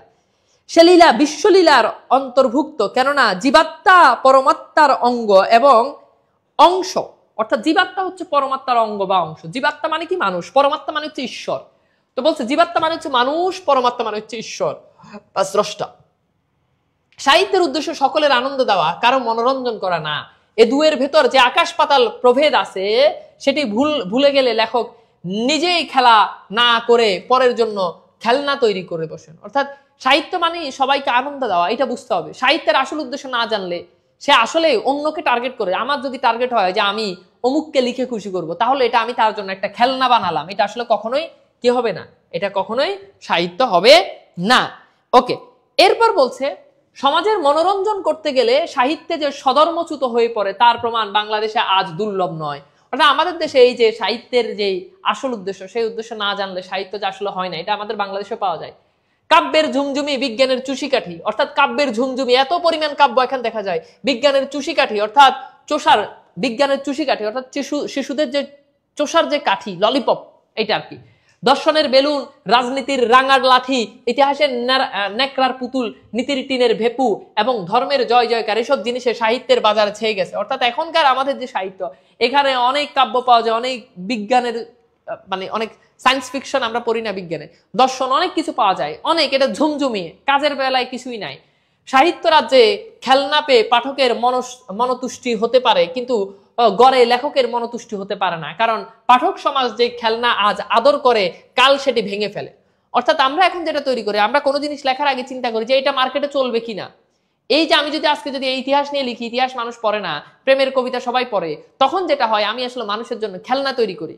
সে লীলা বিশ্বলীলার অন্তর্ভুক্ত, কেননা জীবাত্মা পরমাত্মার অঙ্গ এবং অংশ, অর্থাৎ জীবাত্মা হচ্ছে পরমাত্মার অঙ্গ বা অংশ। জীবাত্মা মানে কি মানুষ, পরমাত্মা মানে হচ্ছে ঈশ্বর। তো বলছে জীবাত্মা মানে হচ্ছে মানুষ, পরমাত্মা মানে হচ্ছে ঈশ্বর বা স্রষ্টা। সাহিত্যের উদ্দেশ্য সকলের আনন্দ দেওয়া, কারো মনোরঞ্জন করা না। এ দুয়ের ভেতর যে আকাশ পাতাল প্রভেদ আছে, সেটি ভুলে গেলে লেখক নিজেই খেলা না করে পরের জন্য খেলনা তৈরি করে বসেন। অর্থাৎ সাহিত্য মানে সবাইকে আনন্দ দেওয়া, এটা বুঝতে হবে। সাহিত্যের আসল উদ্দেশ্য না জানলে সে আসলে অন্যকে টার্গেট করে। আমার যদি টার্গেট হয় যে আমি অমুককে লিখে খুশি করব, তাহলে এটা আমি তার জন্য একটা খেলনা বানালাম, এটা আসলে কখনোই কি হবে না, এটা কখনোই সাহিত্য হবে না। ওকে, এরপর বলছে সমাজের মনোরঞ্জন করতে গেলে সাহিত্যে যে সদর্মচ্যুত হয়ে পড়ে তার প্রমাণ বাংলাদেশে আজ দুর্লভ নয়। অর্থাৎ আমাদের দেশে এই যে সাহিত্যের যে আসল উদ্দেশ্য, সেই উদ্দেশ্য না জানলে সাহিত্য যে আসলে হয় না, এটা আমাদের বাংলাদেশে পাওয়া যায়। কাব্যের ঝুমঝুমি বিজ্ঞানের চুষিকাঠি, অর্থাৎ কাব্যের ঝুমঝুমি, এত পরিমাণ কাব্য এখানে দেখা যায়। বিজ্ঞানের চুষিকাঠি অর্থাৎ চোষার, বিজ্ঞানের চুষিকাঠি অর্থাৎ শিশুদের যে চোষার যে কাঠি, ললিপপ, এটা আর কি। দর্শনের বেলুন, রাজনীতির রাঙার লাঠি, ইতিহাসের নেকড়ার পুতুল, নীতির টিনের ভেপু এবং ধর্মের জয় জয়কার, এসব জিনিসে সাহিত্যের বাজার ছেয়ে গেছে। অর্থাৎ এখনকার আমাদের যে সাহিত্য, এখানে অনেক কাব্য পাওয়া যায়, অনেক বিজ্ঞানের মানে অনেক সায়েন্স ফিকশন আমরা পড়ি না, বিজ্ঞানে দর্শন অনেক কিছু পাওয়া যায়, অনেক, এটা ঝুমঝুমিয়ে, কাজের বেলায় কিছুই নাই। সাহিত্য রাজ্যে খেলনা পেয়ে পাঠকের মনতুষ্টি হতে পারে, কিন্তু গড়ে লেখকের মনতুষ্টি হতে পারে না, কারণ পাঠক সমাজ যে খেলনা আজ আদর করে, কাল সেটি ভেঙে ফেলে। অর্থাৎ আমরা এখন যেটা তৈরি করি, আমরা কোনো জিনিস লেখার আগে চিন্তা করি যে এটা মার্কেটে চলবে কিনা। এই যে আমি যদি আজকে যদি এই ইতিহাস নিয়ে লিখি, ইতিহাস মানুষ পড়ে না, প্রেমের কবিতা সবাই পড়ে, তখন যেটা হয় আমি আসলে মানুষের জন্য খেলনা তৈরি করি,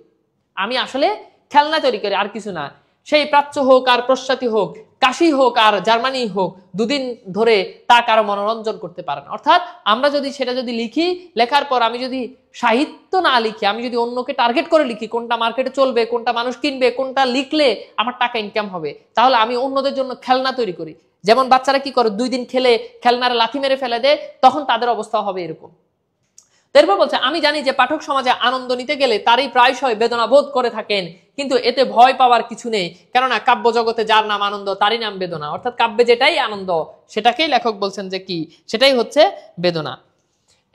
আমি আসলে খেলনা তৈরি করি, আর কিছু না। সেই প্রাচ্য হোক আর প্রশ্চাতি হোক, কাশি হোক আর জার্মানি হোক, দুদিন ধরে তা কারো মনোরঞ্জন করতে পারে না। অর্থাৎ আমরা যদি সেটা যদি লিখি, লেখার পর আমি যদি সাহিত্য না লিখি, আমি যদি অন্যকে টার্গেট করে লিখি, কোনটা মার্কেটে চলবে, কোনটা মানুষ কিনবে, কোনটা লিখলে আমার টাকা ইনকাম হবে, তাহলে আমি অন্যদের জন্য খেলনা তৈরি করি। যেমন বাচ্চারা কি করে, 2 দিন খেলে খেলনার লাথি মেরে ফেলে দেয়, তখন তাদের অবস্থা হবে এরকম। এরপর বলছে আমি জানি যে পাঠক সমাজে আনন্দ নিতে গেলে তারই প্রায়শই বেদনা বোধ করে থাকেন, কিন্তু এতে ভয় পাওয়ার কিছু নেই, কেননা কাব্য জগতে যার নাম আনন্দ তারই নাম বেদনা। অর্থাৎ কাব্যে যেটাই আনন্দ, সেটাকেই লেখক বলছেন যে কি, সেটাই হচ্ছে বেদনা।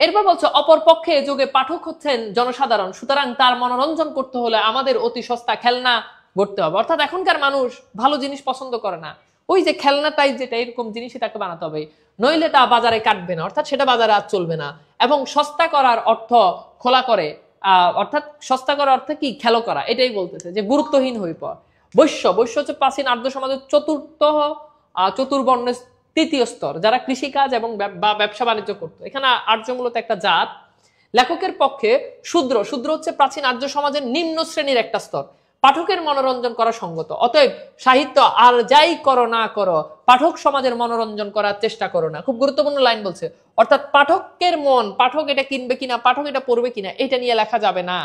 এরপর বলছে অপর পক্ষে যুগে পাঠক হচ্ছেন জনসাধারণ, সুতরাং তার মনোরঞ্জন করতে হলে আমাদের অতি সস্তা খেলনা গড়তে হবে। অর্থাৎ এখনকার মানুষ ভালো জিনিস পছন্দ করে না, ওই যে খেলনা টাইপ যেটা, এরকম জিনিসই তাকে বানাতে হবে, নইলে তা বাজারে কাটবে না, অর্থাৎ সেটা বাজারে আর চলবে না। এবং সস্তা করার অর্থ খোলা করে, অর্থাৎ সস্তা করার অর্থ কি, খেলো করা, এটাই বলতেছে যে গুরুত্বহীন হয়ে পড়। বৈশ্য হচ্ছে প্রাচীন আর্য সমাজের চতুর্বর্ণের 3য় স্তর, যারা কৃষিকাজ এবং ব্যবসা বাণিজ্য করতো। এখানে আর্য মূলত একটা জাত। লেখকের পক্ষে শূদ্র হচ্ছে প্রাচীন আর্য সমাজের নিম্ন শ্রেণীর একটা স্তর, পাঠকের মনোরঞ্জন করা সঙ্গত। অতএব সাহিত্য আর যাই করো না করো, পাঠক সমাজের মনোরঞ্জন করার চেষ্টা করো না। খুব গুরুত্বপূর্ণ লাইন বলছে, অর্থাৎ পাঠকের মন, পাঠক এটা কিনবে কিনা, পাঠক এটা পড়বে কিনা, এটা নিয়ে লেখা যাবে না।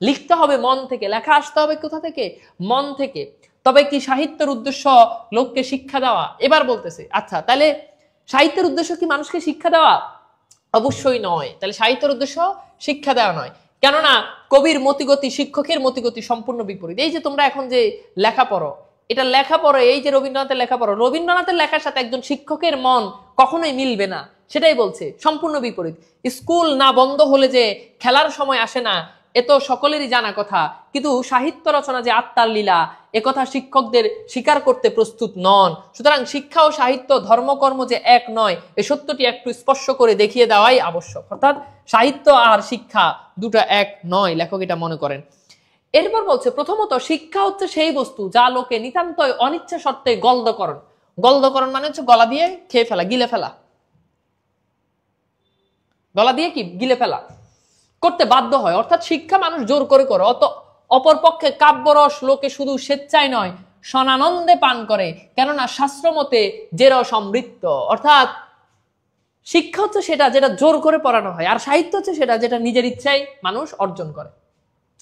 লিখতে হবে মন থেকে, লেখা আসতে হবে কোথা থেকে, মন থেকে। তবে কি সাহিত্যের উদ্দেশ্য লোককে শিক্ষা দেওয়া? এবার বলতেছে আচ্ছা, তাহলে সাহিত্যের উদ্দেশ্য কি মানুষকে শিক্ষা দেওয়া? অবশ্যই নয়। তাহলে সাহিত্যের উদ্দেশ্য শিক্ষা দেওয়া নয়, কেননা কবির মতিগতি শিক্ষকের মতিগতি সম্পূর্ণ বিপরীত। এই যে তোমরা এখন যে লেখা পড়ো, এটা লেখা পড়ো, এই যে রবীন্দ্রনাথের লেখা পড়ো, রবীন্দ্রনাথের লেখার সাথে একজন শিক্ষকের মন কখনোই মিলবে না, সেটাই বলছে, সম্পূর্ণ বিপরীত। স্কুল না বন্ধ হলে যে খেলার সময় আসে না, এ তো সকলেরই জানা কথা, কিন্তু সাহিত্য রচনা যে আত্মার লীলা, একথা শিক্ষকদের স্বীকার করতে প্রস্তুত নন। সুতরাং শিক্ষা ও সাহিত্য ধর্মকর্ম যে এক নয়, এই সত্যটি একটু স্পর্শ করে দেখিয়ে দেওয়াই আবশ্যক। অর্থাৎ সাহিত্য আর শিক্ষা দুটো এক নয়, লেখক এটা মনে করেন। এরপর বলছে প্রথমত শিক্ষা হচ্ছে সেই বস্তু যা লোকে নিতান্তই অনিচ্ছা সত্ত্বে গলদকরণ মানে হচ্ছে গলা দিয়ে খেয়ে ফেলা, গিলে ফেলা, গলা দিয়ে কি গিলে ফেলা। করতে বাধ্য হয়, অর্থাৎ শিক্ষা মানুষ জোর করে করে। অপরপক্ষে কাব্যরস লোকে শুধু স্বেচ্ছায় নয় সনানন্দে পান করে, কেননা শাস্ত্রমতে যে রস অমৃত। অর্থাৎ শিক্ষা হচ্ছে সেটা যেটা জোর করে পড়ানো হয়, আর সাহিত্য হচ্ছে সেটা যেটা নিজের ইচ্ছায় মানুষ অর্জন করে।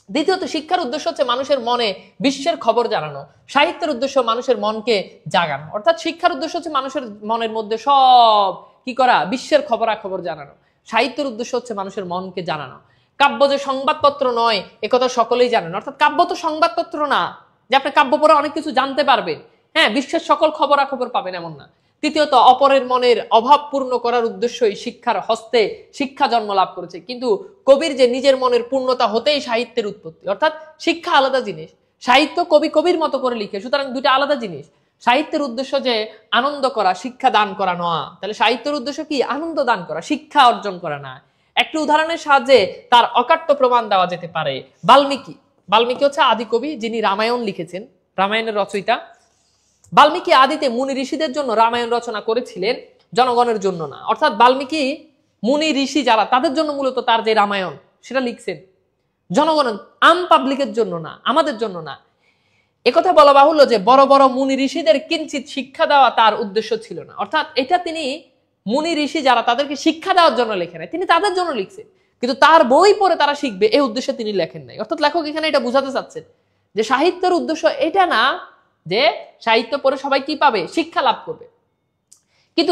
দ্বিতীয়ত শিক্ষার উদ্দেশ্য হচ্ছে মানুষের মনে বিশ্বের খবর জানানো, সাহিত্যের উদ্দেশ্য মানুষের মনকে জাগানো। অর্থাৎ শিক্ষার উদ্দেশ্য হচ্ছে মানুষের মনের মধ্যে সব কি করা, বিশ্বের খবরাখবর জানানো। সাহিত্যের উদ্দেশ্য হচ্ছে মানুষের মনকে জানানো। কাব্য যে সংবাদপত্র নয় একথা সকলেই জানেন, অর্থাৎ কাব্য তো সংবাদপত্র না যে আপনি কাব্য পড়ে অনেক কিছু জানতে পারবেন, হ্যাঁ বিশ্বের সকল খবরাখবর পাবেন এমন না। তৃতীয়ত অপরের মনের অভাব পূর্ণ করার উদ্দেশ্যই শিক্ষার হস্তে শিক্ষা জন্ম লাভ করেছে। কিন্তু কবির যে নিজের মনের পূর্ণতা হতেই সাহিত্যের উৎপত্তি। অর্থাৎ শিক্ষা আলাদা জিনিস, সাহিত্য কবি কবির মতো করে লিখে, সুতরাং দুটো আলাদা জিনিস। সাহিত্যের উদ্দেশ্য যে আনন্দ করা, শিক্ষা দান করা নয়, তাহলে সাহিত্যের উদ্দেশ্য কি? আনন্দ দান করা, শিক্ষা অর্জন করা না। একটি উদাহরণের সাহায্যে তার অকাট্য প্রমাণ দেওয়া যেতে পারে। বাল্মীকি হচ্ছে আদি কবি, যিনি রামায়ণ লিখেছেন, রামায়ণের রচয়িতা। বাল্মীকি আদিতে মুনি ঋষিদের জন্য রামায়ণ রচনা করেছিলেন, জনগণের জন্য না। অর্থাৎ বাল্মীকি মুনি ঋষি যারা তাদের জন্য মূলত তার যে রামায়ণ সেটা লিখছেন, জনগণ আম পাবলিকের জন্য না, আমাদের জন্য না। একথা বলা বাহুল্য যে বড় বড় মুনি ঋষিদের কিঞ্চিত শিক্ষা দেওয়া তার উদ্দেশ্য ছিল না। অর্থাৎ এটা তিনি মুনি ঋষি যারা তাদেরকে শিক্ষা দেওয়ার জন্য লেখেন নাই, তিনি তাদের জন্য লিখছেন, কিন্তু তার বই পড়ে তারা শিখবে এই উদ্দেশ্যে তিনি লেখেন নাই। অর্থাৎ লেখক এখানে এটা বোঝাতে চাচ্ছেন যে সাহিত্যের উদ্দেশ্য এটা না যে সাহিত্য পড়ে সবাই কি পাবে, শিক্ষা লাভ করবে। কিন্তু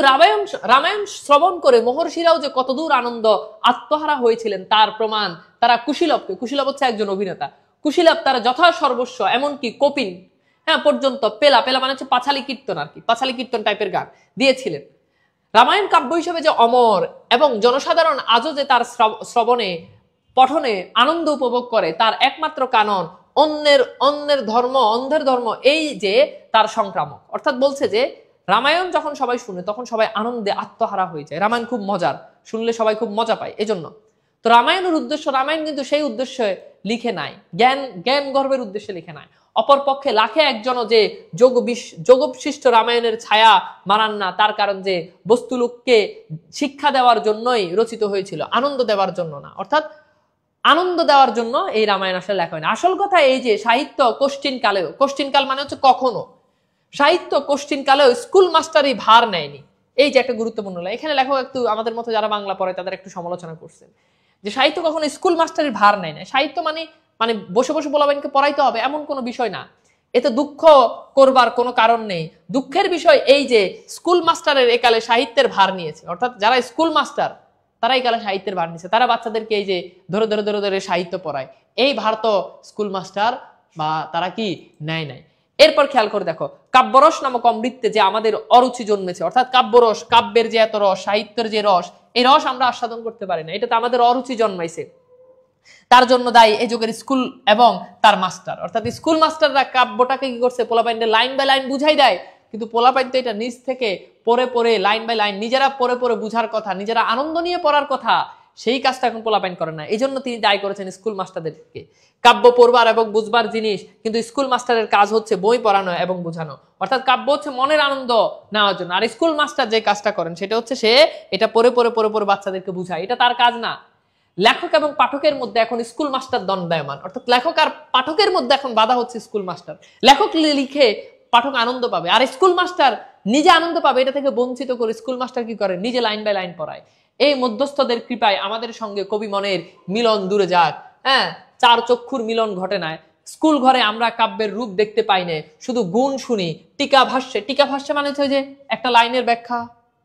রামায়ণ শ্রবণ করে মহর্ষিরাও যে কতদূর আনন্দ আত্মহারা হয়েছিলেন তার প্রমাণ তারা কুশীলব হচ্ছে একজন অভিনেতা, কুশীলব তারা যথা সর্বস্ব, এমনকি কপিল হ্যাঁ পর্যন্ত পেলা মানে হচ্ছে পাঁচালী কীর্তন, আর কি পাঁচালী কীর্তন টাইপের গান দিয়েছিলেন। রামায়ণ কাব্য হিসেবে যে অমর এবং জনসাধারণ আজও যে তার শ্রবণে পঠনে আনন্দ উপভোগ করে, তার একমাত্র কারণ অন্যের ধর্ম এই যে তার সংক্রামক। অর্থাৎ বলছে যে রামায়ণ যখন সবাই শুনে তখন সবাই আনন্দে আত্মহারা হয়ে যায়, রামায়ণ খুব মজার, শুনলে সবাই খুব মজা পায়। এজন্য তো রামায়ণের উদ্দেশ্য, রামায়ণ কিন্তু সেই উদ্দেশ্যে লিখে নাই, জ্ঞান গর্বের উদ্দেশ্যে লিখে নাই। অপরপক্ষে লাখে একজনও যে যোগবিশিষ্ট রামায়ণের ছায়া মানান না, তার কারণ যে বস্তুলোককে শিক্ষা দেওয়ার জন্যই রচিত হয়েছিল, আনন্দ দেওয়ার জন্য না। অর্থাৎ আনন্দ দেওয়ার জন্য এই রামায়ণ আসলে লেখা হয়নি। আসল কথা এই যে সাহিত্য কোশ্চিনকাল মানে হচ্ছে কখনো, সাহিত্য কোশ্চিনকালেও স্কুল মাস্টারই ভার নেয়নি, এই যে একটা গুরুত্বপূর্ণ। এখানে লেখক একটু আমাদের মতো যারা বাংলা পড়ে তাদের একটু সমালোচনা করছেন যে সাহিত্য কখনো স্কুল মাস্টারের ভার নেয় না। সাহিত্য মানে বসে বসে পোলাপাইনকে পড়াইতে হবে এমন কোনো বিষয় না, এতে দুঃখ করবার কোনো কারণ নেই। দুঃখের বিষয় এই যে স্কুল মাস্টারের একালে সাহিত্যের ভার নিয়েছে, অর্থাৎ যারা স্কুল মাস্টার তারা একালে সাহিত্যের ভার নিয়েছে, তারা বাচ্চাদেরকে এই যে ধরে সাহিত্য পড়ায়, এই ভার তো স্কুল মাস্টার বা তারা কি নেয় নাই। এরপর খেয়াল করে দেখো, কাব্যরস নামক অমৃতে যে আমাদের অরুচি জন্মেছে, অর্থাৎ কাব্যরস, কাব্যের যে এত রস, সাহিত্যের যে রস, এই রস আমরা আস্বাদন করতে পারি না, এটা তো আমাদের অরুচি জন্মাইছে। তার জন্য দায়ী এই যুগের স্কুল এবং তার মাস্টার। অর্থাৎ স্কুল মাস্টাররা কাব্যটাকে কি করছে, পোলাপাইনদের লাইন বাই লাইন বুঝাই দেয়, কিন্তু পোলাপাইন তো এটা নিজ থেকে পড়ে লাইন বাই লাইন নিজেরা পড়ে বুঝার কথা, নিজেরা আনন্দ নিয়ে পড়ার কথা, সেই কাজটা এখন পোলাপাইন করে না। এই জন্য তিনি দায়ী করেছেন স্কুল মাস্টারদেরকে। কাব্য পড়বার এবং বুঝবার জিনিস, কিন্তু স্কুল মাস্টারের কাজ হচ্ছে বই পড়ানো এবং বোঝানো। অর্থাৎ কাব্য হচ্ছে মনের আনন্দ নেওয়ার জন্য, আর স্কুল মাস্টার যে কাজটা করেন সেটা হচ্ছে সে এটা পড়ে বাচ্চাদেরকে বুঝায়, এটা তার কাজ না। লেখক এবং পাঠকের মধ্যে এখন স্কুল মাস্টার দণ্ডায়মান, অর্থাৎ লেখক আর পাঠকের মধ্যে এখন বাধা হচ্ছে স্কুল মাস্টার। লেখক লিখে পাঠক আনন্দ পাবে, আর স্কুল মাস্টার নিজে আনন্দ পাবে, এটা থেকে বঞ্চিত করে স্কুল মাস্টার কি করে, নিজে লাইন বাই লাইন পড়ায়। এই মধ্যস্থদের কৃপায় আমাদের সঙ্গে কবি মনের মিলন দূরে যাক, হ্যাঁ চার চক্ষুর মিলন ঘটে না। স্কুল ঘরে আমরা কাব্যের রূপ দেখতে পাই না, শুধু গুণ শুনি। টিকা ভাষ্যে মানে হচ্ছে যে একটা লাইনের ব্যাখ্যা,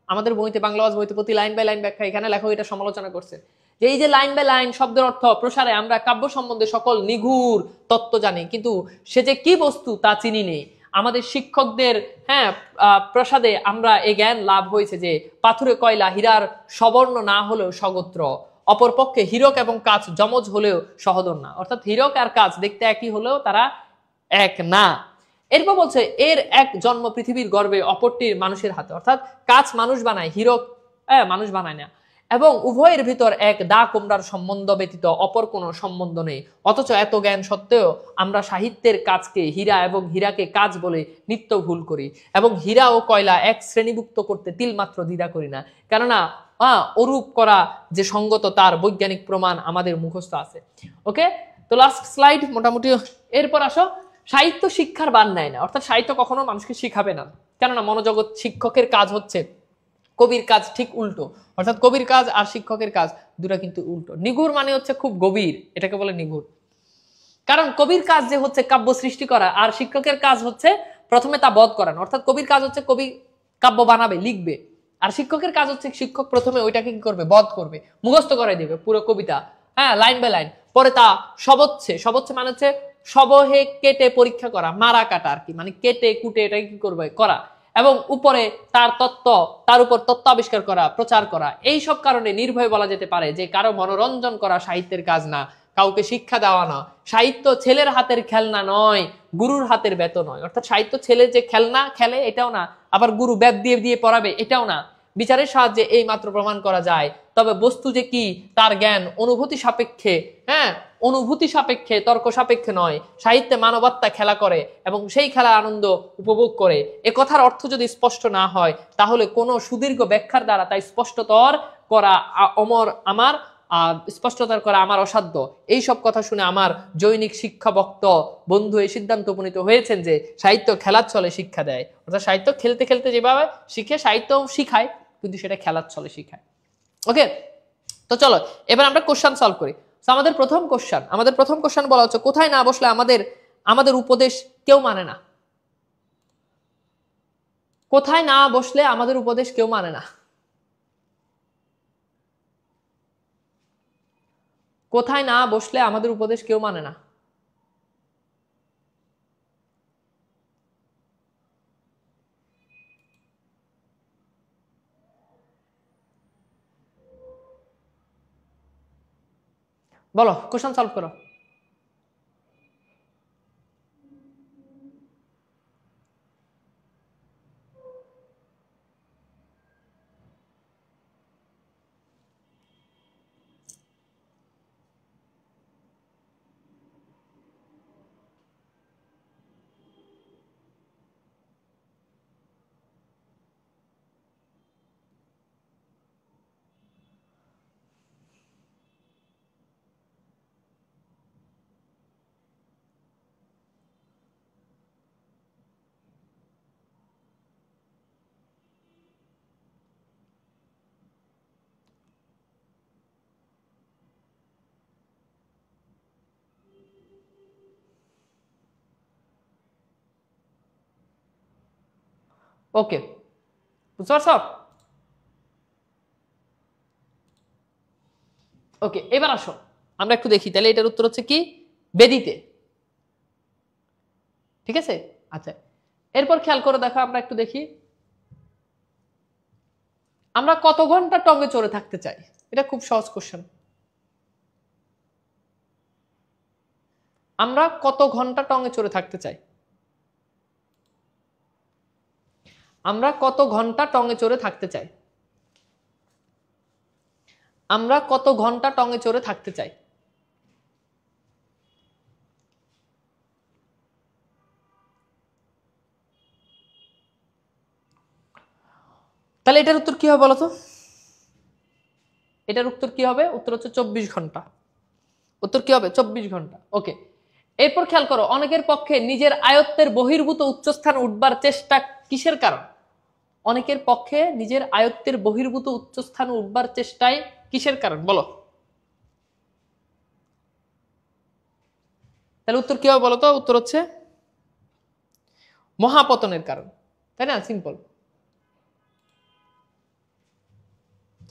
আমাদের বইতে বাংলাভাষা বইতে প্রতি লাইন বাই লাইন ব্যাখ্যা, এখানে লেখক এটা সমালোচনা করছে যে এই যে লাইন বাই লাইন শব্দের অর্থ প্রসারে আমরা কাব্য সম্বন্ধে সকল নিগুড় তত্ত্ব জানি, কিন্তু সে যে কি বস্তু তা চিনি নেই। আমাদের শিক্ষকদের প্রসাদে আমরা এই জ্ঞান লাভ হয়েছে যে পাথুরে কয়লা হীরার সবর্ণ না হলেও সগোত্র, অপরপক্ষে হীরক এবং কাচ যমজ হলেও সহোদর না। অর্থাৎ হীরক আর কাচ দেখতে একই হলেও তারা এক না। এরপর বলছে এর এক জন্ম পৃথিবীর গর্ভে, অপরটির মানুষের হাতে। অর্থাৎ কাচ মানুষ বানায়, হীরক মানুষ বানায় না। এবং উভয়ের ভিতর এক দা কুমড়ার সম্বন্ধ ব্যতীত অপর কোনো সম্বন্ধ নেই, অথচ এত জ্ঞান সত্ত্বেও আমরা সাহিত্যের কাজকে হীরা এবং হীরাকে কাজ বলে নিত্য ভুল করি, এবং হীরা ও কয়লা এক শ্রেণীভুক্ত করতে তিলমাত্র দ্বিধা করি না, কেননা অরূপ করা যে সঙ্গত তার বৈজ্ঞানিক প্রমাণ আমাদের মুখস্থ আছে। ওকে, তো লাস্ট স্লাইড মোটামুটি। এরপর আসো, সাহিত্য শিক্ষার বান নেয় না, অর্থাৎ সাহিত্য কখনো মানুষকে শিখাবে না, কেননা মনোজগৎ শিক্ষকের কাজ হচ্ছে কবির কাজ ঠিক উল্টো, অর্থাৎ কবির কাজ আর শিক্ষকের কাজ দুটা কিন্তু উল্টো। নিগুড় মানে হচ্ছে খুব গভীর, এটাকে বলে নিগুড়। কারণ কবির কাজ যে হচ্ছে কাব্য সৃষ্টি করা, আর শিক্ষকের কাজ হচ্ছে প্রথমে তা বধ করানো, অর্থাৎ কবির কাজ হচ্ছে কবি কাব্য বানাবে, লিখবে, আর শিক্ষকের কাজ হচ্ছে শিক্ষক প্রথমে ওইটাকে কি করবে, বধ করবে, মুখস্থ করে দিবে পুরো কবিতা, হ্যাঁ, লাইন বাই লাইন, পরে তা সবচ্ছে মানে হচ্ছে সবহে কেটে পরীক্ষা করা, মারা কাটা আর কি, মানে কেটে কুটে এটাকে কি করবে, করা, এবং উপরে তার উপর তত্ত্ব আবিষ্কার করা, প্রচার করা। এই সব কারণে নির্ভয়ে বলা যেতে পারে যে কারো মনোরঞ্জন করা সাহিত্যের কাজ না, কাউকে শিক্ষা দেওয়া না। সাহিত্য ছেলের হাতের খেলনা নয়, গুরুর হাতের বেত নয়, অর্থাৎ সাহিত্য ছেলে যে খেলনা খেলে এটাও না, আবার গুরু বেত দিয়ে দিয়ে পড়াবে এটাও না। বিচারের সাহায্যে এই মাত্র প্রমাণ করা যায়, তবে বস্তু যে কি তার জ্ঞান অনুভূতি সাপেক্ষে, হ্যাঁ, অনুভূতি সাপেক্ষে, তর্ক সাপেক্ষে নয়। সাহিত্যে মানবাত্মা খেলা করে এবং সেই খেলার আনন্দ উপভোগ করে। এ কথার অর্থ যদি স্পষ্ট না হয় তাহলে কোনো সুদীর্ঘ ব্যাখ্যার দ্বারা তাই স্পষ্টতর করা আমার অসাধ্য। এই সব কথা শুনে আমার জৈনিক শিক্ষা বক্ত বন্ধু এই সিদ্ধান্ত উপনীত হয়েছেন যে সাহিত্য খেলার ছলে শিক্ষা দেয়, অর্থাৎ সাহিত্য খেলতে খেলতে যেভাবে শিখে সাহিত্য শিখায়, কিন্তু সেটা খেলার ছলে শিখায়। ওকে, তো চলো এবার আমরা কোশ্চেন সলভ করি। আমাদের প্রথম কোশ্চেন বলা হচ্ছে, কোথায় না বসলে আমাদের উপদেশ কেউ মানে না। কোথায় না বসলে আমাদের উপদেশ কেউ মানে না? কোথায় না বসলে আমাদের উপদেশ কেউ মানে না? বলো, কোশ্চেন সলভ করো। ওকে, বুঝতে পারছো? ওকে, এবার আসো আমরা একটু দেখি তাহলে এটার উত্তর হচ্ছে কি, বেদিতে। ঠিক আছে, আচ্ছা, এরপর খেয়াল করে দেখো, আমরা একটু দেখি আমরা কত ঘন্টা টঙ্গে চড়ে থাকতে চাই। এটা খুব সহজ কোশ্চেন। আমরা কত ঘন্টা টঙ্গে চড়ে থাকতে চাই? আমরা কত ঘন্টা টঙ্গে চড়ে থাকতে চাই? আমরা কত ঘন্টা টঙ্গে চড়ে থাকতে চাই? তাহলে এটার উত্তর কি হবে বলো তো? এটার উত্তর কি হবে? উত্তর হচ্ছে 24 ঘন্টা। উত্তর কি হবে? 24 ঘন্টা। ওকে, এরপর খেয়াল করো, অনেকের পক্ষে নিজের আয়ত্তের বহির্ভূত উচ্চস্থান উঠবার চেষ্টা কিসের কারণ? অনেকের পক্ষে নিজের আয়ত্তের বহির্ভূত উচ্চস্থান উঠবার চেষ্টায় কিসের কারণ বলো? তাহলে উত্তর কি হবে বলো তো? উত্তর হচ্ছে মহাপতনের কারণ, তাই না? সিম্পল।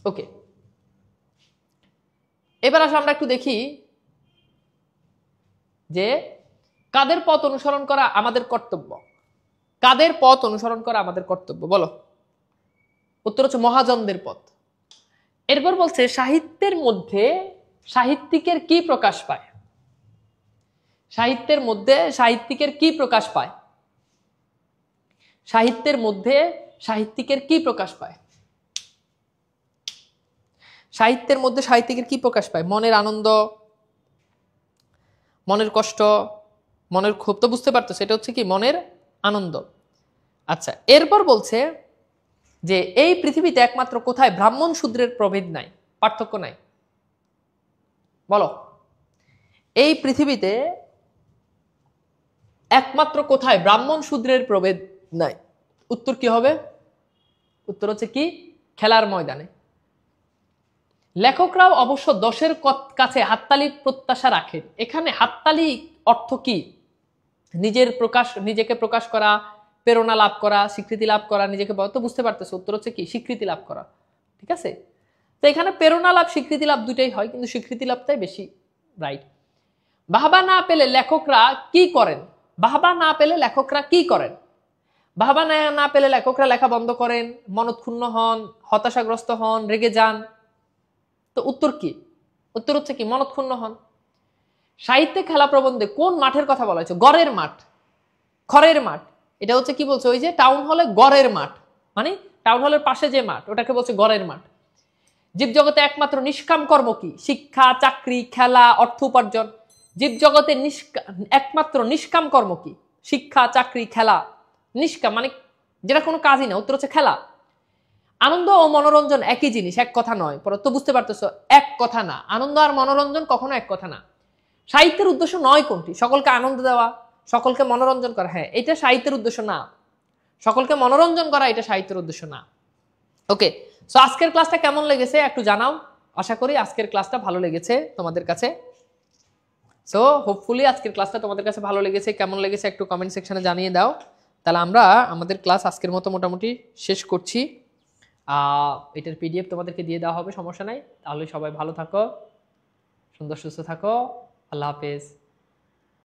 ওকে, এবার আসলে আমরা একটু দেখি যে কাদের পথ অনুসরণ করা আমাদের কর্তব্য। কাদের পথ অনুসরণ করা আমাদের কর্তব্য বলো? উত্তর হচ্ছে মহাজনদের পথ। এরপর বলছে সাহিত্যের মধ্যে সাহিত্যিকের কি প্রকাশ পায়? সাহিত্যের মধ্যে সাহিত্যিকের কি প্রকাশ পায়? সাহিত্যের মধ্যে সাহিত্যিকের কি প্রকাশ পায়? সাহিত্যের মধ্যে সাহিত্যিকের কি প্রকাশ পায়? মনের আনন্দ, মনের কষ্ট, মনের ক্ষোভ। তো বুঝতে পারতেছো এটা হচ্ছে কি মনের আনন্দ। আচ্ছা, এরপর বলছে যে এই পৃথিবীতে একমাত্র কোথায় ব্রাহ্মণ শূদ্রের প্রভেদ নাই, পার্থক্য নাই? বলো, এই পৃথিবীতে একমাত্র কোথায় ব্রাহ্মণ শূদ্রের প্রভেদ নাই? উত্তর কি হবে? উত্তর হচ্ছে কি খেলার ময়দানে। লেখকরাও অবশ্য দশের কাছে হাততালি প্রত্যাশা রাখেন। এখানে হাততালি অর্থ কি? নিজেকে প্রকাশ করা, প্রেরণা লাভ করা, স্বীকৃতি লাভ করা, নিজেকে তো বুঝতে পারতেছে উত্তর হচ্ছে কি স্বীকৃতি লাভ করা। ঠিক আছে, তো এখানে প্রেরণা লাভ স্বীকৃতি লাভ দুটাই হয়, কিন্তু স্বীকৃতি লাভটাই বেশি রাইট। বাহবা না পেলে লেখকরা কি করেন? বাহবা না পেলে লেখকরা কি করেন? বাহবা না পেলে লেখকরা লেখা বন্ধ করেন, মনক্ষুণ্ণ হন, হতাশাগ্রস্ত হন, রেগে যান। তো উত্তর কি? উত্তর হচ্ছে কি মনক্ষুণ্ণ হন। সাহিত্যে খেলা প্রবন্ধে কোন মাঠের কথা বলা হয়েছে? গড়ের মাঠ, খড়ের মাঠ। এটা হচ্ছে কি বলছে? ওই যে টাউন হলে গড়ের মাঠ, মানে টাউন হলের পাশে যে মাঠ ওটাকে বলছে গড়ের মাঠ। জীবজগতে একমাত্র নিষ্কাম কর্ম কি? শিক্ষা, চাকরি, খেলা, অর্থ উপার্জন। জীবজগতে একমাত্র নিষ্কাম কর্ম কি? শিক্ষা, চাকরি, খেলা। নিষ্কাম মানে যেটা কোনো কাজই না, উত্তর হচ্ছে খেলা। আনন্দ ও মনোরঞ্জন একই জিনিস, এক কথা নয়। পরে তো বুঝতে পারতেছো এক কথা না, আনন্দ আর মনোরঞ্জন কখনো এক কথা না। সাহিত্যের উদ্দেশ্য নয় কোনটি? সকলকে আনন্দ দেওয়া, সকলকে মনোরঞ্জন করা। হ্যাঁ, এটা সাহিত্যের উদ্দেশ্য না। সকলকে মনোরঞ্জন করা এটা সাহিত্যের উদ্দেশ্য না। ওকে, সো আজকের ক্লাসটা কেমন লেগেছে একটু জানাও। আশা করি আজকের ক্লাসটা ভালো লেগেছে তোমাদের কাছে। সো হোপফুলি আজকের ক্লাসটা তোমাদের কাছে ভালো লেগেছে। কেমন লেগেছে একটু কমেন্ট সেকশনে জানিয়ে দাও। তাহলে আমরা আমাদের ক্লাস আজকের মতো মোটামুটি শেষ করছি। এটার পিডিএফ তোমাদেরকে দিয়ে দেওয়া হবে, সমস্যা নাই। তাহলে সবাই ভালো থাকো, সুন্দর সুস্থ থাকো। আল্লাহ হাফেজ।